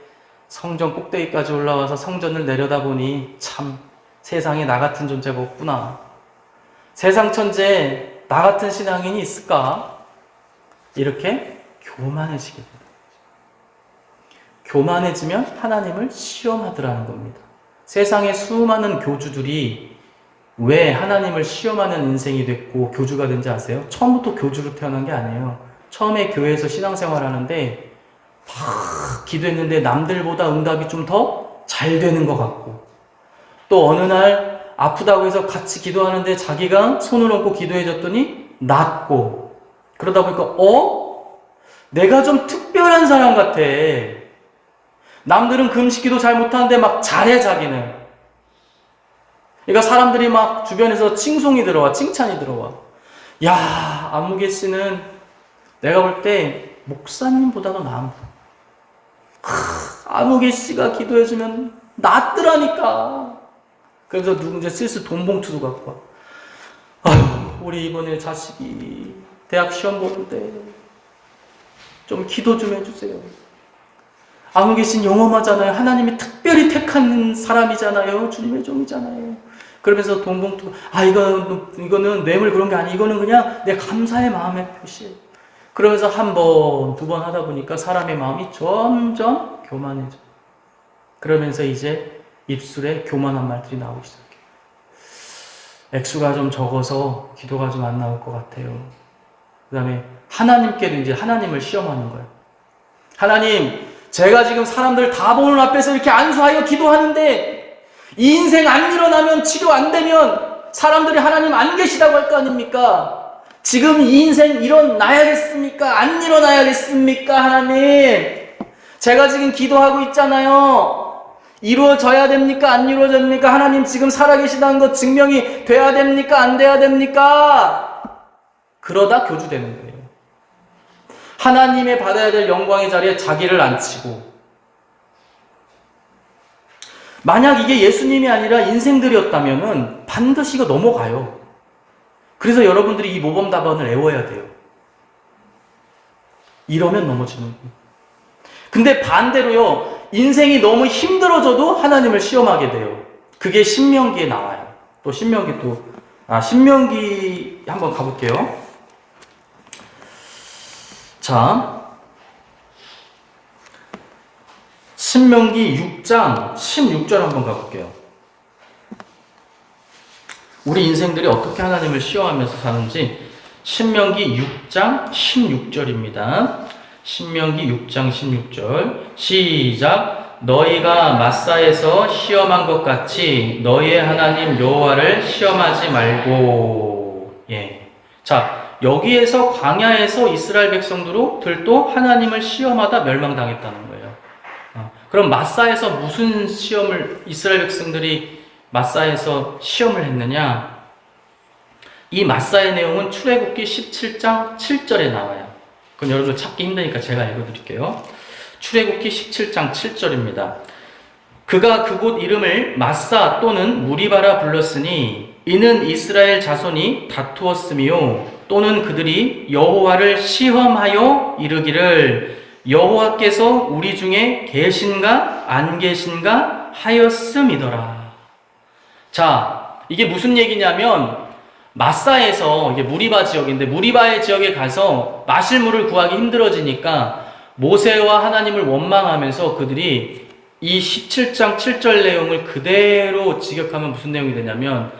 성전 꼭대기까지 올라와서 성전을 내려다보니 참 세상에 나 같은 존재가 없구나. 세상 천지에 나 같은 신앙인이 있을까? 이렇게 교만해지게 됩니다. 교만해지면 하나님을 시험하더라는 겁니다. 세상의 수많은 교주들이 왜 하나님을 시험하는 인생이 됐고 교주가 된지 아세요? 처음부터 교주로 태어난 게 아니에요. 처음에 교회에서 신앙생활 하는데 막 기도했는데 남들보다 응답이 좀 더 잘 되는 것 같고 또 어느 날 아프다고 해서 같이 기도하는데 자기가 손을 얹고 기도해줬더니 낫고 그러다 보니까 내가 좀 특별한 사람 같아. 남들은 금식기도 잘 못하는데 막 잘해 자기는. 그러니까 사람들이 막 주변에서 칭송이 들어와, 칭찬이 들어와. 야, 안무개 씨는 내가 볼 때 목사님보다도 나은 분. 안무개 씨가 기도해주면 낫더라니까. 그래서 누군지 슬슬 돈 봉투도 갖고 와. 아유, 우리 이번에 자식이 대학 시험 보는데 좀 기도 좀 해주세요. 안무개 씨는 영험하잖아요. 하나님이 특별히 택한 사람이잖아요. 주님의 종이잖아요. 그러면서 돈 봉투, 이거는 뇌물 그런 게 아니에요. 이거는 그냥 내 감사의 마음의 표시예요. 그러면서 한 번, 두 번 하다 보니까 사람의 마음이 점점 교만해져. 그러면서 이제 입술에 교만한 말들이 나오기 시작해요. 액수가 좀 적어서 기도가 좀 안 나올 것 같아요. 그 다음에 하나님께도 이제 하나님을 시험하는 거예요. 하나님, 제가 지금 사람들 다 보는 앞에서 이렇게 안수하여 기도하는데 이 인생 안 일어나면 치료 안 되면 사람들이 하나님 안 계시다고 할 거 아닙니까? 지금 이 인생 일어나야겠습니까? 안 일어나야겠습니까? 하나님, 제가 지금 기도하고 있잖아요. 이루어져야 됩니까? 안 이루어집니까? 하나님 지금 살아계시다는 것 증명이 돼야 됩니까? 안 돼야 됩니까? 그러다 교주되는 거예요. 하나님의 받아야 될 영광의 자리에 자기를 앉히고, 만약 이게 예수님이 아니라 인생들이었다면 반드시 이거 넘어가요. 그래서 여러분들이 이 모범답안을 외워야 돼요. 이러면 넘어지는 거예요. 근데 반대로요, 인생이 너무 힘들어져도 하나님을 시험하게 돼요. 그게 신명기에 나와요. 또 신명기 한번 가볼게요. 자, 신명기 6장 16절 한번 가볼게요. 우리 인생들이 어떻게 하나님을 시험하면서 사는지 신명기 6장 16절입니다. 신명기 6장 16절 시작. 너희가 마사에서 시험한 것 같이 너희의 하나님 여호와를 시험하지 말고. 예. 자, 여기에서 광야에서 이스라엘 백성들도 하나님을 시험하다 멸망당했다는 거예요. 그럼 마사에서 무슨 시험을 이스라엘 백성들이 마사에서 시험을 했느냐? 이 마사의 내용은 출애굽기 17장 7절에 나와요. 그건 여러분 찾기 힘드니까 제가 읽어드릴게요. 출애굽기 17장 7절입니다. 그가 그곳 이름을 마사 또는 무리바라 불렀으니 이는 이스라엘 자손이 다투었으며 또는 그들이 여호와를 시험하여 이르기를 여호와께서 우리 중에 계신가 안 계신가 하였음이더라. 자, 이게 무슨 얘기냐면 마사에서, 이게 무리바 지역인데 무리바의 지역에 가서 마실 물을 구하기 힘들어지니까 모세와 하나님을 원망하면서 그들이 이 17장 7절 내용을 그대로 직역하면 무슨 내용이 되냐면,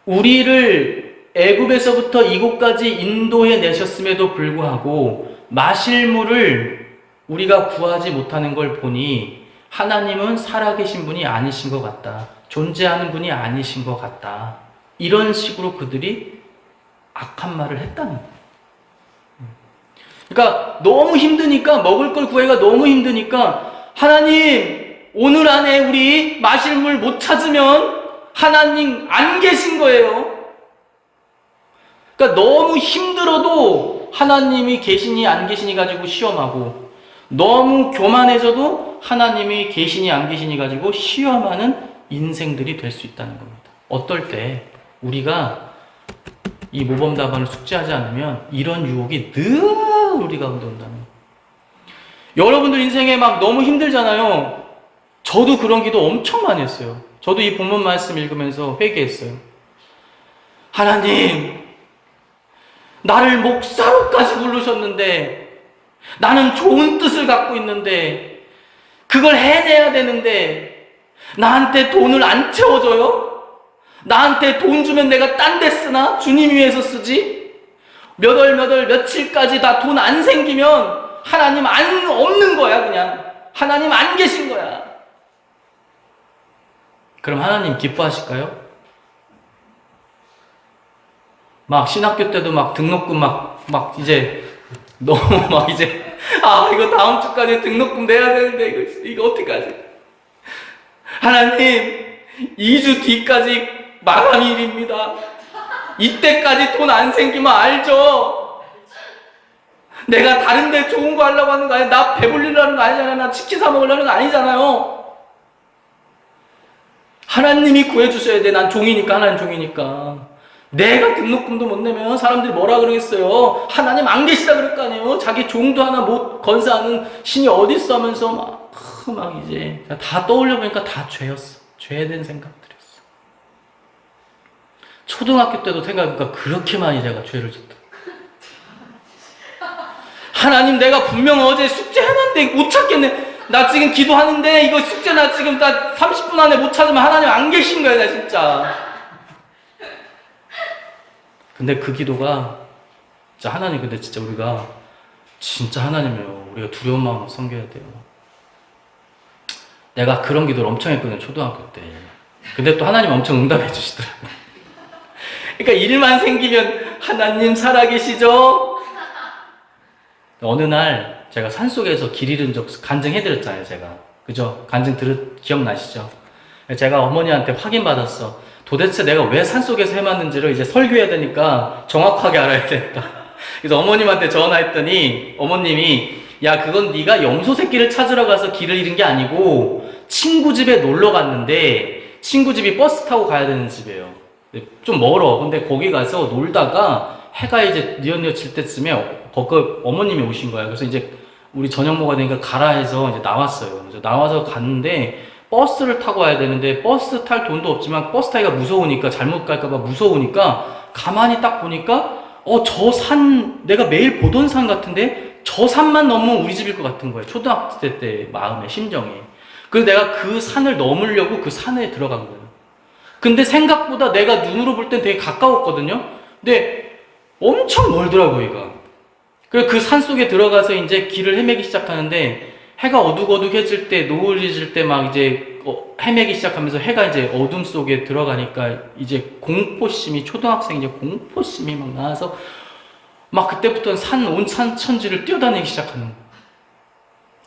우리를 애굽에서부터 이곳까지 인도해 내셨음에도 불구하고 마실 물을 우리가 구하지 못하는 걸 보니 하나님은 살아계신 분이 아니신 것 같다. 존재하는 분이 아니신 것 같다. 이런 식으로 그들이 악한 말을 했다는 거예요. 그러니까 너무 힘드니까, 먹을 걸 구하기가 너무 힘드니까 하나님 오늘 안에 우리 마실 물 못 찾으면 하나님 안 계신 거예요. 그러니까 너무 힘들어도 하나님이 계시니 안 계시니 가지고 시험하고, 너무 교만해져도 하나님이 계시니 안 계시니 가지고 시험하는 인생들이 될 수 있다는 겁니다. 어떨 때 우리가 이 모범답안을 숙지하지 않으면 이런 유혹이 늘 우리 가운데 온다는 거예요. 여러분들 인생에 막 너무 힘들잖아요. 저도 그런 기도 엄청 많이 했어요. 저도 이 본문 말씀 읽으면서 회개했어요. 하나님, 나를 목사로까지 부르셨는데, 나는 좋은 뜻을 갖고 있는데 그걸 해내야 되는데 나한테 돈을 안 채워줘요? 나한테 돈 주면 내가 딴 데 쓰나? 주님 위해서 쓰지? 몇 월 며칠까지 다 돈 안 생기면 하나님 없는 거야. 그냥 하나님 안 계신 거야. 그럼 하나님 기뻐하실까요? 막 신학교 때도 막 등록금 막 이제 너무 막 이제 이거 다음 주까지 등록금 내야 되는데 이거 어떡하지? 하나님 2주 뒤까지 마감일입니다. 이때까지 돈 안 생기면 알죠? 내가 다른 데 좋은 거 하려고 하는 거 아니야. 나 배불리려는 거 아니잖아요. 나 치킨 사 먹으려는 거 아니잖아요. 하나님이 구해주셔야 돼. 난 종이니까, 하나님 종이니까. 내가 등록금도 못 내면 사람들이 뭐라 그러겠어요? 하나님 안 계시다 그럴 거 아니에요? 자기 종도 하나 못 건사하는 신이 어딨어 하면서 막 이제 다 떠올려 보니까 다 죄였어. 죄된 생각들이었어. 초등학교 때도 생각해보니까 그렇게 많이 제가 죄를 졌다. 하나님, 내가 분명 어제 숙제 해놨는데 못 찾겠네. 나 지금 기도하는데 이거 숙제 나 지금 나 30분 안에 못 찾으면 하나님 안 계신 거야, 나 진짜. 근데 그 기도가 진짜 하나님, 근데 진짜 우리가 진짜 하나님이에요. 우리가 두려운 마음으로 섬겨야 돼요. 내가 그런 기도를 엄청 했거든요, 초등학교 때. 근데 또 하나님 엄청 응답해 주시더라고요. 그러니까 일만 생기면 하나님 살아계시죠? 어느 날 제가 산속에서 길 잃은 적 간증해드렸잖아요, 제가. 그죠? 기억나시죠? 제가 어머니한테 확인받았어. 도대체 내가 왜 산속에서 헤맸는지를 이제 설교해야 되니까 정확하게 알아야 된다. 그래서 어머님한테 전화했더니 어머님이, 야, 그건 네가 염소 새끼를 찾으러 가서 길을 잃은 게 아니고 친구 집에 놀러 갔는데 친구 집이 버스 타고 가야 되는 집이에요. 좀 멀어. 근데 거기 가서 놀다가 해가 이제 뉘엿뉘엿 질 때쯤에 어머님이 오신 거야. 그래서 이제 우리 저녁 먹어야 되니까 가라 해서 이제 나왔어요. 그래서 나와서 갔는데 버스를 타고 와야 되는데 버스 탈 돈도 없지만 버스 타기가 무서우니까, 잘못 갈까봐 무서우니까 가만히 딱 보니까 저 산, 내가 매일 보던 산 같은데 저 산만 넘으면 우리 집일 것 같은 거예요. 초등학생 때 마음에, 심정이. 그래서 내가 그 산을 넘으려고 그 산에 들어간 거예요. 근데 생각보다 내가 눈으로 볼 땐 되게 가까웠거든요. 근데 엄청 멀더라고요, 얘가. 그래서 그 산 속에 들어가서 이제 길을 헤매기 시작하는데, 해가 어둑어둑해질 때, 노을해질 때 막 이제 헤매기 시작하면서 해가 이제 어둠 속에 들어가니까 이제 공포심이, 초등학생 이제 공포심이 막 나와서 막 그때부터는 온 산천지를 뛰어다니기 시작하는 거예요.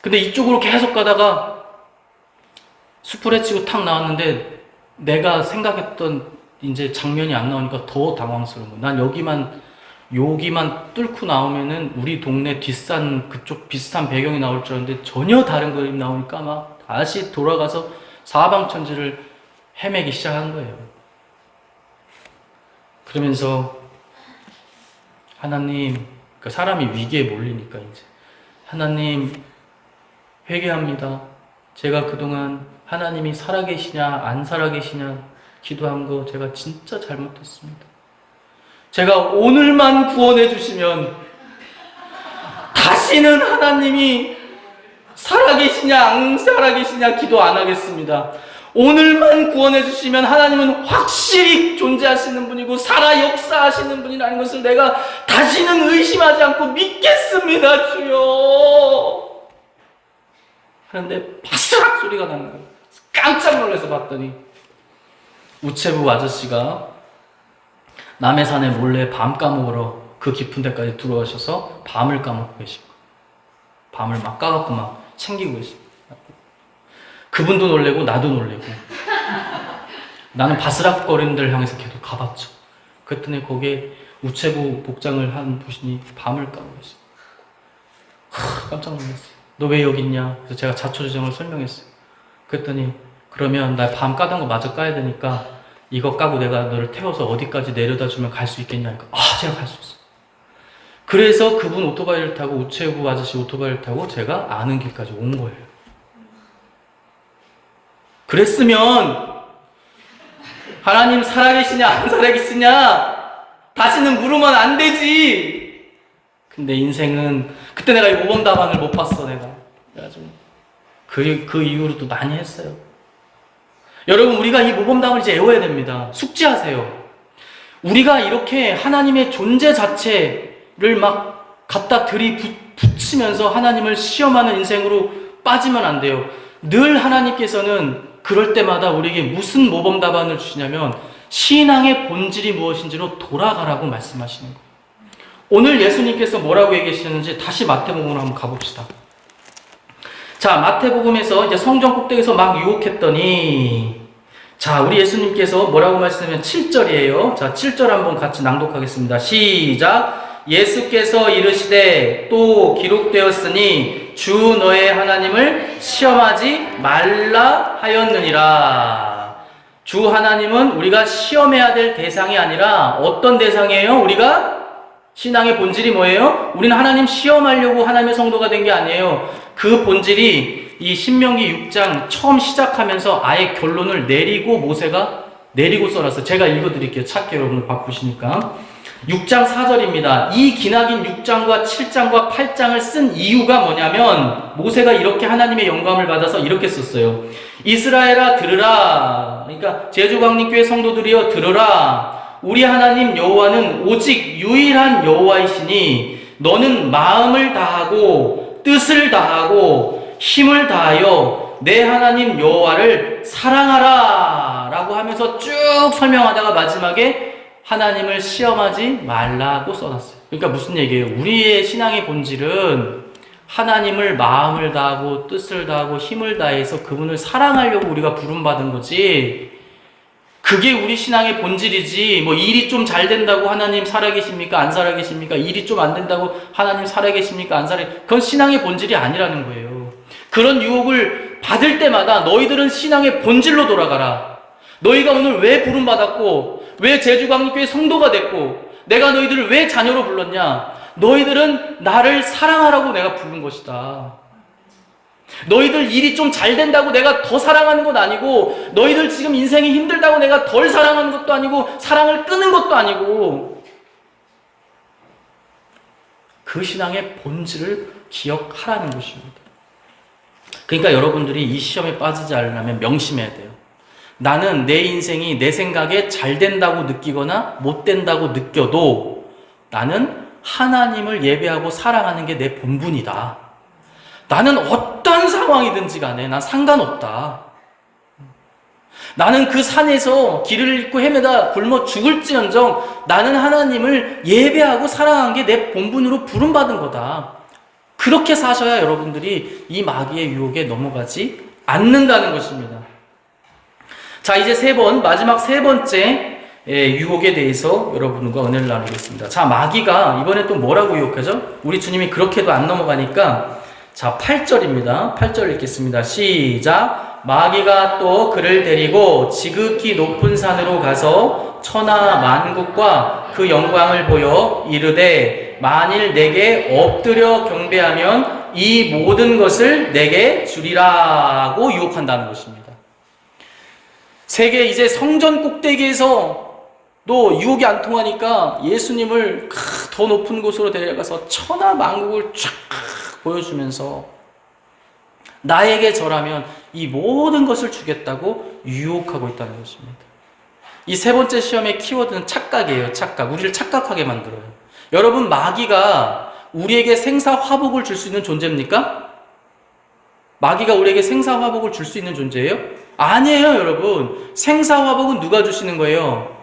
근데 이쪽으로 계속 가다가 숲을 헤치고 탁 나왔는데 내가 생각했던 이제 장면이 안 나오니까 더 당황스러운 거예요. 난 여기만 뚫고 나오면은 우리 동네 뒷산 그쪽 비슷한 배경이 나올 줄 알았는데 전혀 다른 그림이 나오니까 막 다시 돌아가서 사방천지를 헤매기 시작한 거예요. 그러면서 하나님, 그러니까 사람이 위기에 몰리니까 이제 하나님 회개합니다. 제가 그동안 하나님이 살아계시냐 안 살아계시냐 기도한 거 제가 진짜 잘못했습니다. 제가 오늘만 구원해 주시면 다시는 하나님이 살아계시냐 안 살아계시냐 기도 안 하겠습니다. 오늘만 구원해 주시면 하나님은 확실히 존재하시는 분이고 살아 역사하시는 분이라는 것을 내가 다시는 의심하지 않고 믿겠습니다, 주여. 하는데 바스락 소리가 나는 거예요. 깜짝 놀라서 봤더니 우체부 아저씨가 남의 산에 몰래 밤 까먹으러 그 깊은 데까지 들어가셔서 밤을 까먹고 계신 거예요. 밤을 막 까갖고 막 챙기고 계신 거예요. 그분도 놀래고 나도 놀래고 나는 바스락거리는 데를 향해서 계속 가봤죠. 그랬더니 거기에 우체부 복장을 한 분이 밤을 까고 계신 거예요. 깜짝 놀랐어요. 너 왜 여기 있냐? 그래서 제가 자초지종을 설명했어요. 그랬더니 그러면 나 밤 까던 거 마저 까야 되니까 이거 까고 내가 너를 태워서 어디까지 내려다 주면 갈 수 있겠냐? 그러니까 제가 갈 수 없어. 그래서 그분 오토바이를 타고 우체부 아저씨 오토바이를 타고 제가 아는 길까지 온 거예요. 그랬으면 하나님 살아계시냐 안 살아계시냐 다시는 물으면 안 되지. 근데 인생은 그때 내가 이 모범답안을 못 봤어. 내가 그래가지고 그 이후로도 많이 했어요. 여러분, 우리가 이 모범답안을 이제 외워야 됩니다. 숙지하세요. 우리가 이렇게 하나님의 존재 자체를 막 갖다 들이붙이면서 하나님을 시험하는 인생으로 빠지면 안 돼요. 늘 하나님께서는 그럴 때마다 우리에게 무슨 모범답안을 주시냐면 신앙의 본질이 무엇인지로 돌아가라고 말씀하시는 거예요. 오늘 예수님께서 뭐라고 얘기하시는지 다시 마태복음으로 한번 가봅시다. 자, 마태복음에서 이제 성전 꼭대기에서 막 유혹했더니 자, 우리 예수님께서 뭐라고 말씀하면 7절이에요. 자, 7절 한번 같이 낭독하겠습니다. 시작. 예수께서 이르시되 또 기록되었으니 주 너의 하나님을 시험하지 말라 하였느니라. 주 하나님은 우리가 시험해야 될 대상이 아니라 어떤 대상이에요? 우리가 신앙의 본질이 뭐예요? 우리는 하나님 시험하려고 하나님의 성도가 된 게 아니에요. 그 본질이 이 신명기 6장 처음 시작하면서 아예 결론을 모세가 내리고 써놨어요. 제가 읽어드릴게요. 찾기 여러분들 바쁘시니까. 6장 4절입니다. 이 기나긴 6장과 7장과 8장을 쓴 이유가 뭐냐면 모세가 이렇게 하나님의 영감을 받아서 이렇게 썼어요. 이스라엘아 들으라. 그러니까 제주광림교회 성도들이여 들으라. 우리 하나님 여호와는 오직 유일한 여호와이시니 너는 마음을 다하고 뜻을 다하고 힘을 다하여 내 하나님 여호와를 사랑하라 라고 하면서 쭉 설명하다가 마지막에 하나님을 시험하지 말라고 써놨어요. 그러니까 무슨 얘기예요? 우리의 신앙의 본질은 하나님을 마음을 다하고 뜻을 다하고 힘을 다해서 그분을 사랑하려고 우리가 부름받은 거지, 그게 우리 신앙의 본질이지, 뭐 일이 좀 잘 된다고 하나님 살아계십니까? 안 살아계십니까? 일이 좀 안 된다고 하나님 살아계십니까? 안 그건 신앙의 본질이 아니라는 거예요. 그런 유혹을 받을 때마다 너희들은 신앙의 본질로 돌아가라. 너희가 오늘 왜 부름받았고 왜 제주광림교회 성도가 됐고 내가 너희들을 왜 자녀로 불렀냐? 너희들은 나를 사랑하라고 내가 부른 것이다. 너희들 일이 좀 잘 된다고 내가 더 사랑하는 건 아니고, 너희들 지금 인생이 힘들다고 내가 덜 사랑하는 것도 아니고 사랑을 끄는 것도 아니고, 그 신앙의 본질을 기억하라는 것입니다. 그러니까 여러분들이 이 시험에 빠지지 않으려면 명심해야 돼요. 나는 내 인생이 내 생각에 잘 된다고 느끼거나 못 된다고 느껴도 나는 하나님을 예배하고 사랑하는 게 내 본분이다. 나는 어떤 상황이든지 간에 난 상관없다. 나는 그 산에서 길을 잃고 헤매다 굶어 죽을지언정 나는 하나님을 예배하고 사랑하는 게 내 본분으로 부름받은 거다. 그렇게 사셔야 여러분들이 이 마귀의 유혹에 넘어가지 않는다는 것입니다. 자, 이제 마지막 세 번째 유혹에 대해서 여러분과 은혜를 나누겠습니다. 자, 마귀가 이번에 또 뭐라고 유혹하죠? 우리 주님이 그렇게도 안 넘어가니까 자, 8절입니다. 8절 읽겠습니다. 시작. 마귀가 또 그를 데리고 지극히 높은 산으로 가서 천하 만국과 그 영광을 보여 이르되 만일 내게 엎드려 경배하면 이 모든 것을 내게 주리라고 유혹한다는 것입니다. 세계 이제 성전 꼭대기에서 또 유혹이 안 통하니까 예수님을 더 높은 곳으로 데려가서 천하 만국을 쫙 보여주면서 나에게 절하면 이 모든 것을 주겠다고 유혹하고 있다는 것입니다. 이 세 번째 시험의 키워드는 착각이에요. 착각. 우리를 착각하게 만들어요. 여러분, 마귀가 우리에게 생사화복을 줄 수 있는 존재입니까? 마귀가 우리에게 생사화복을 줄 수 있는 존재예요? 아니에요, 여러분. 생사화복은 누가 주시는 거예요?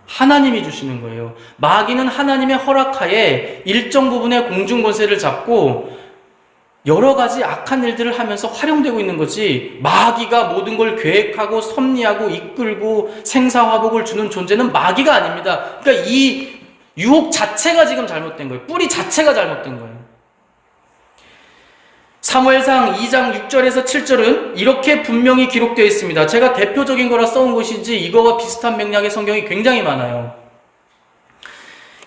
하나님이 주시는 거예요. 마귀는 하나님의 허락하에 일정 부분의 공중권세를 잡고 여러 가지 악한 일들을 하면서 활용되고 있는 거지, 마귀가 모든 걸 계획하고 섭리하고 이끌고 생사화복을 주는 존재는 마귀가 아닙니다. 그러니까 이 유혹 자체가 지금 잘못된 거예요. 뿌리 자체가 잘못된 거예요. 사무엘상 2장 6절에서 7절은 이렇게 분명히 기록되어 있습니다. 제가 대표적인 거라 써온 것인지 이거와 비슷한 맥락의 성경이 굉장히 많아요.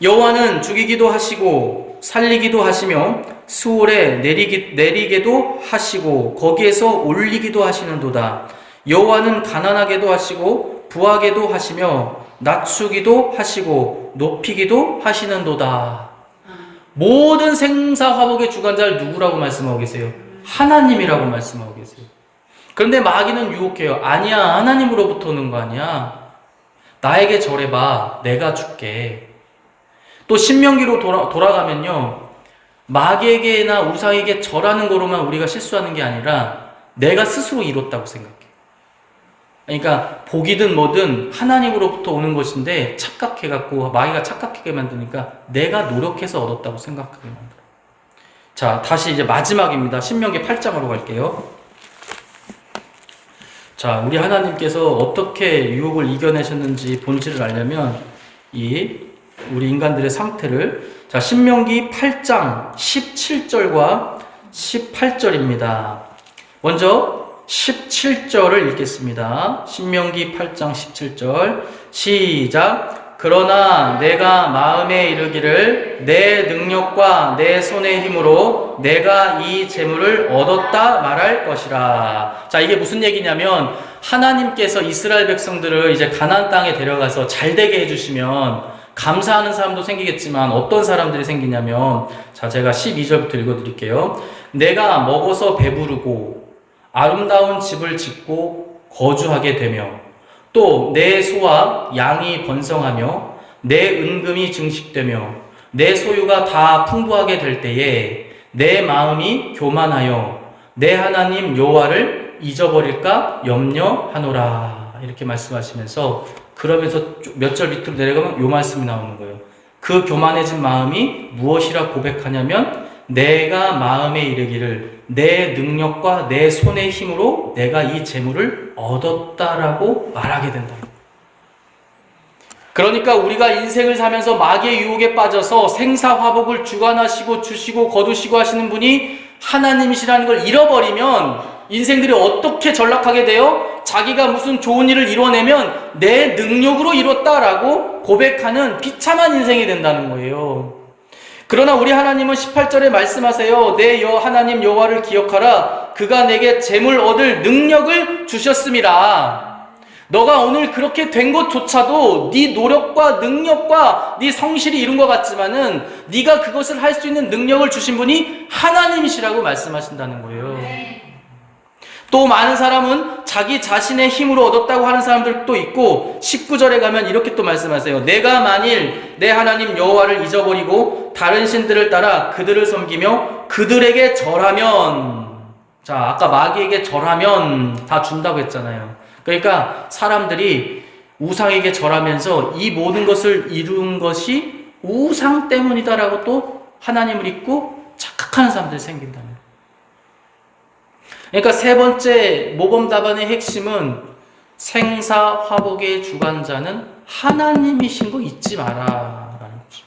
여호와는 죽이기도 하시고 살리기도 하시며 수월에 내리게도 하시고 거기에서 올리기도 하시는도다. 여호와는 가난하게도 하시고 부하게도 하시며 낮추기도 하시고 높이기도 하시는도다. 모든 생사화복의 주관자를 누구라고 말씀하고 계세요? 하나님이라고 말씀하고 계세요. 그런데 마귀는 유혹해요. 아니야, 하나님으로부터 오는 거 아니야. 나에게 절해봐, 내가 줄게. 또 신명기로 돌아가면요, 마귀에게나 우상에게 절하는 거로만 우리가 실수하는 게 아니라 내가 스스로 이뤘다고 생각해. 그러니까 복이든 뭐든 하나님으로부터 오는 것인데 착각해갖고 마귀가 착각하게 만드니까 내가 노력해서 얻었다고 생각하게 만들어. 자, 다시 이제 마지막입니다. 신명기 8장으로 갈게요. 자, 우리 하나님께서 어떻게 유혹을 이겨내셨는지 본질을 알려면 우리 인간들의 상태를, 자, 신명기 8장 17절과 18절입니다. 먼저 17절을 읽겠습니다. 신명기 8장 17절 시작. 그러나 내가 마음에 이르기를 내 능력과 내 손의 힘으로 내가 이 재물을 얻었다 말할 것이라. 자, 이게 무슨 얘기냐면 하나님께서 이스라엘 백성들을 이제 가나안 땅에 데려가서 잘 되게 해주시면 감사하는 사람도 생기겠지만 어떤 사람들이 생기냐면, 자, 제가 12절부터 읽어드릴게요. 내가 먹어서 배부르고 아름다운 집을 짓고 거주하게 되며 또 내 소와 양이 번성하며 내 은금이 증식되며 내 소유가 다 풍부하게 될 때에 내 마음이 교만하여 내 하나님 여호와를 잊어버릴까 염려하노라. 이렇게 말씀하시면서, 그러면서 몇 절 밑으로 내려가면 요 말씀이 나오는 거예요. 그 교만해진 마음이 무엇이라 고백하냐면 내가 마음에 이르기를 내 능력과 내 손의 힘으로 내가 이 재물을 얻었다라고 말하게 된다. 그러니까 우리가 인생을 사면서 마귀의 유혹에 빠져서 생사화복을 주관하시고 주시고 거두시고 하시는 분이 하나님이시라는 걸 잃어버리면 인생들이 어떻게 전락하게 돼요? 자기가 무슨 좋은 일을 이뤄내면 내 능력으로 이뤘다라고 고백하는 비참한 인생이 된다는 거예요. 그러나 우리 하나님은 18절에 말씀하세요. 내 하나님 여호와를 기억하라. 그가 내게 재물 얻을 능력을 주셨음이라. 너가 오늘 그렇게 된 것조차도 네 노력과 능력과 네 성실이 이룬 것 같지만은 네가 그것을 할 수 있는 능력을 주신 분이 하나님이시라고 말씀하신다는 거예요. 또 많은 사람은 자기 자신의 힘으로 얻었다고 하는 사람들도 있고 19절에 가면 이렇게 또 말씀하세요. 내가 만일 내 하나님 여호와를 잊어버리고 다른 신들을 따라 그들을 섬기며 그들에게 절하면, 자, 아까 마귀에게 절하면 다 준다고 했잖아요. 그러니까 사람들이 우상에게 절하면서 이 모든 것을 이룬 것이 우상 때문이다라고 또 하나님을 잊고 착각하는 사람들이 생긴다는 거예요. 그러니까 세 번째 모범답안의 핵심은 생사화복의 주관자는 하나님이신 거 잊지 마라 라는 거죠.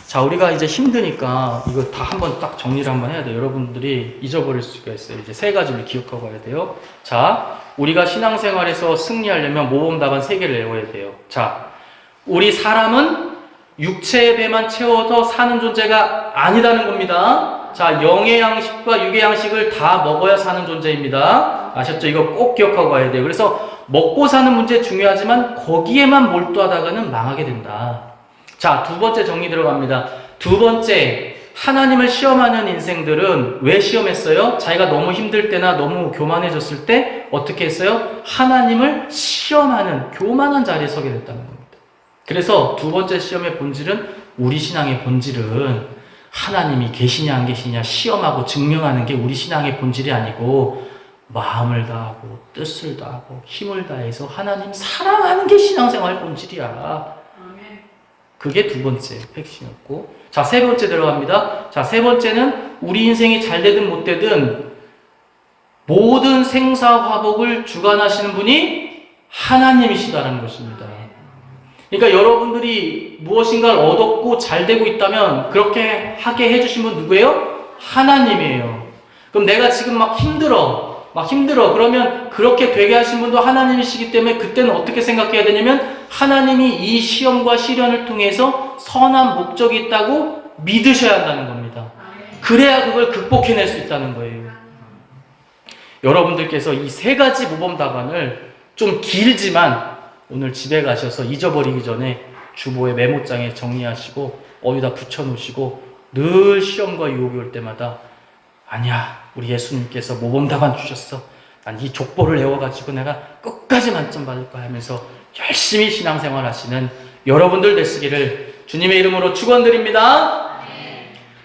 자, 우리가 이제 힘드니까 이거 다 한번 딱 정리를 한번 해야 돼요. 여러분들이 잊어버릴 수가 있어요. 이제 세 가지를 기억하고 가야 돼요. 자, 우리가 신앙생활에서 승리하려면 모범답안 3개를 외워야 돼요. 자, 우리 사람은 육체의 배만 채워서 사는 존재가 아니다는 겁니다. 자, 영의 양식과 육의 양식을 다 먹어야 사는 존재입니다. 아셨죠? 이거 꼭 기억하고 가야 돼요. 그래서 먹고 사는 문제 중요하지만 거기에만 몰두하다가는 망하게 된다. 자, 두 번째 정리 들어갑니다. 두 번째, 하나님을 시험하는 인생들은 왜 시험했어요? 자기가 너무 힘들 때나 너무 교만해졌을 때 어떻게 했어요? 하나님을 시험하는 교만한 자리에 서게 됐다는 겁니다. 그래서 두 번째 시험의 본질은, 우리 신앙의 본질은 하나님이 계시냐 안 계시냐 시험하고 증명하는 게 우리 신앙의 본질이 아니고 마음을 다하고 뜻을 다하고 힘을 다해서 하나님 사랑하는 게 신앙생활 본질이야. 그게 두 번째 핵심이었고, 자, 세 번째 들어갑니다. 자, 세 번째는 우리 인생이 잘 되든 못 되든 모든 생사화복을 주관하시는 분이 하나님이시다라는 것입니다. 그러니까 여러분들이 무엇인가를 얻었고 잘 되고 있다면 그렇게 하게 해주신 분 누구예요? 하나님이에요. 그럼 내가 지금 막 힘들어. 그러면 그렇게 되게 하신 분도 하나님이시기 때문에 그때는 어떻게 생각해야 되냐면 하나님이 이 시험과 시련을 통해서 선한 목적이 있다고 믿으셔야 한다는 겁니다. 그래야 그걸 극복해낼 수 있다는 거예요. 여러분들께서 이 세 가지 모범답안을 좀 길지만 오늘 집에 가셔서 잊어버리기 전에 주보에 메모장에 정리하시고 어디다 붙여놓으시고 늘 시험과 유혹이 올 때마다 아니야, 우리 예수님께서 모범답안 주셨어. 난 이 족보를 외워가지고 내가 끝까지 만점 받을 거야 하면서 열심히 신앙생활 하시는 여러분들 되시기를 주님의 이름으로 축원드립니다.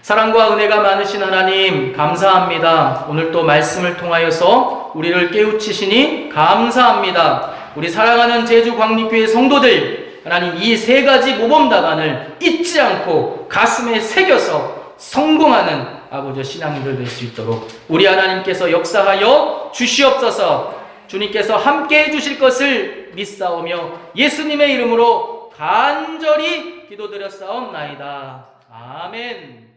사랑과 은혜가 많으신 하나님 감사합니다. 오늘 또 말씀을 통하여서 우리를 깨우치시니 감사합니다. 우리 사랑하는 제주광립교회 성도들, 하나님 이 세 가지 모범답안을 잊지 않고 가슴에 새겨서 성공하는 아버지 신앙인들 될 수 있도록 우리 하나님께서 역사하여 주시옵소서. 주님께서 함께 해주실 것을 믿사오며 예수님의 이름으로 간절히 기도드렸사옵나이다. 아멘.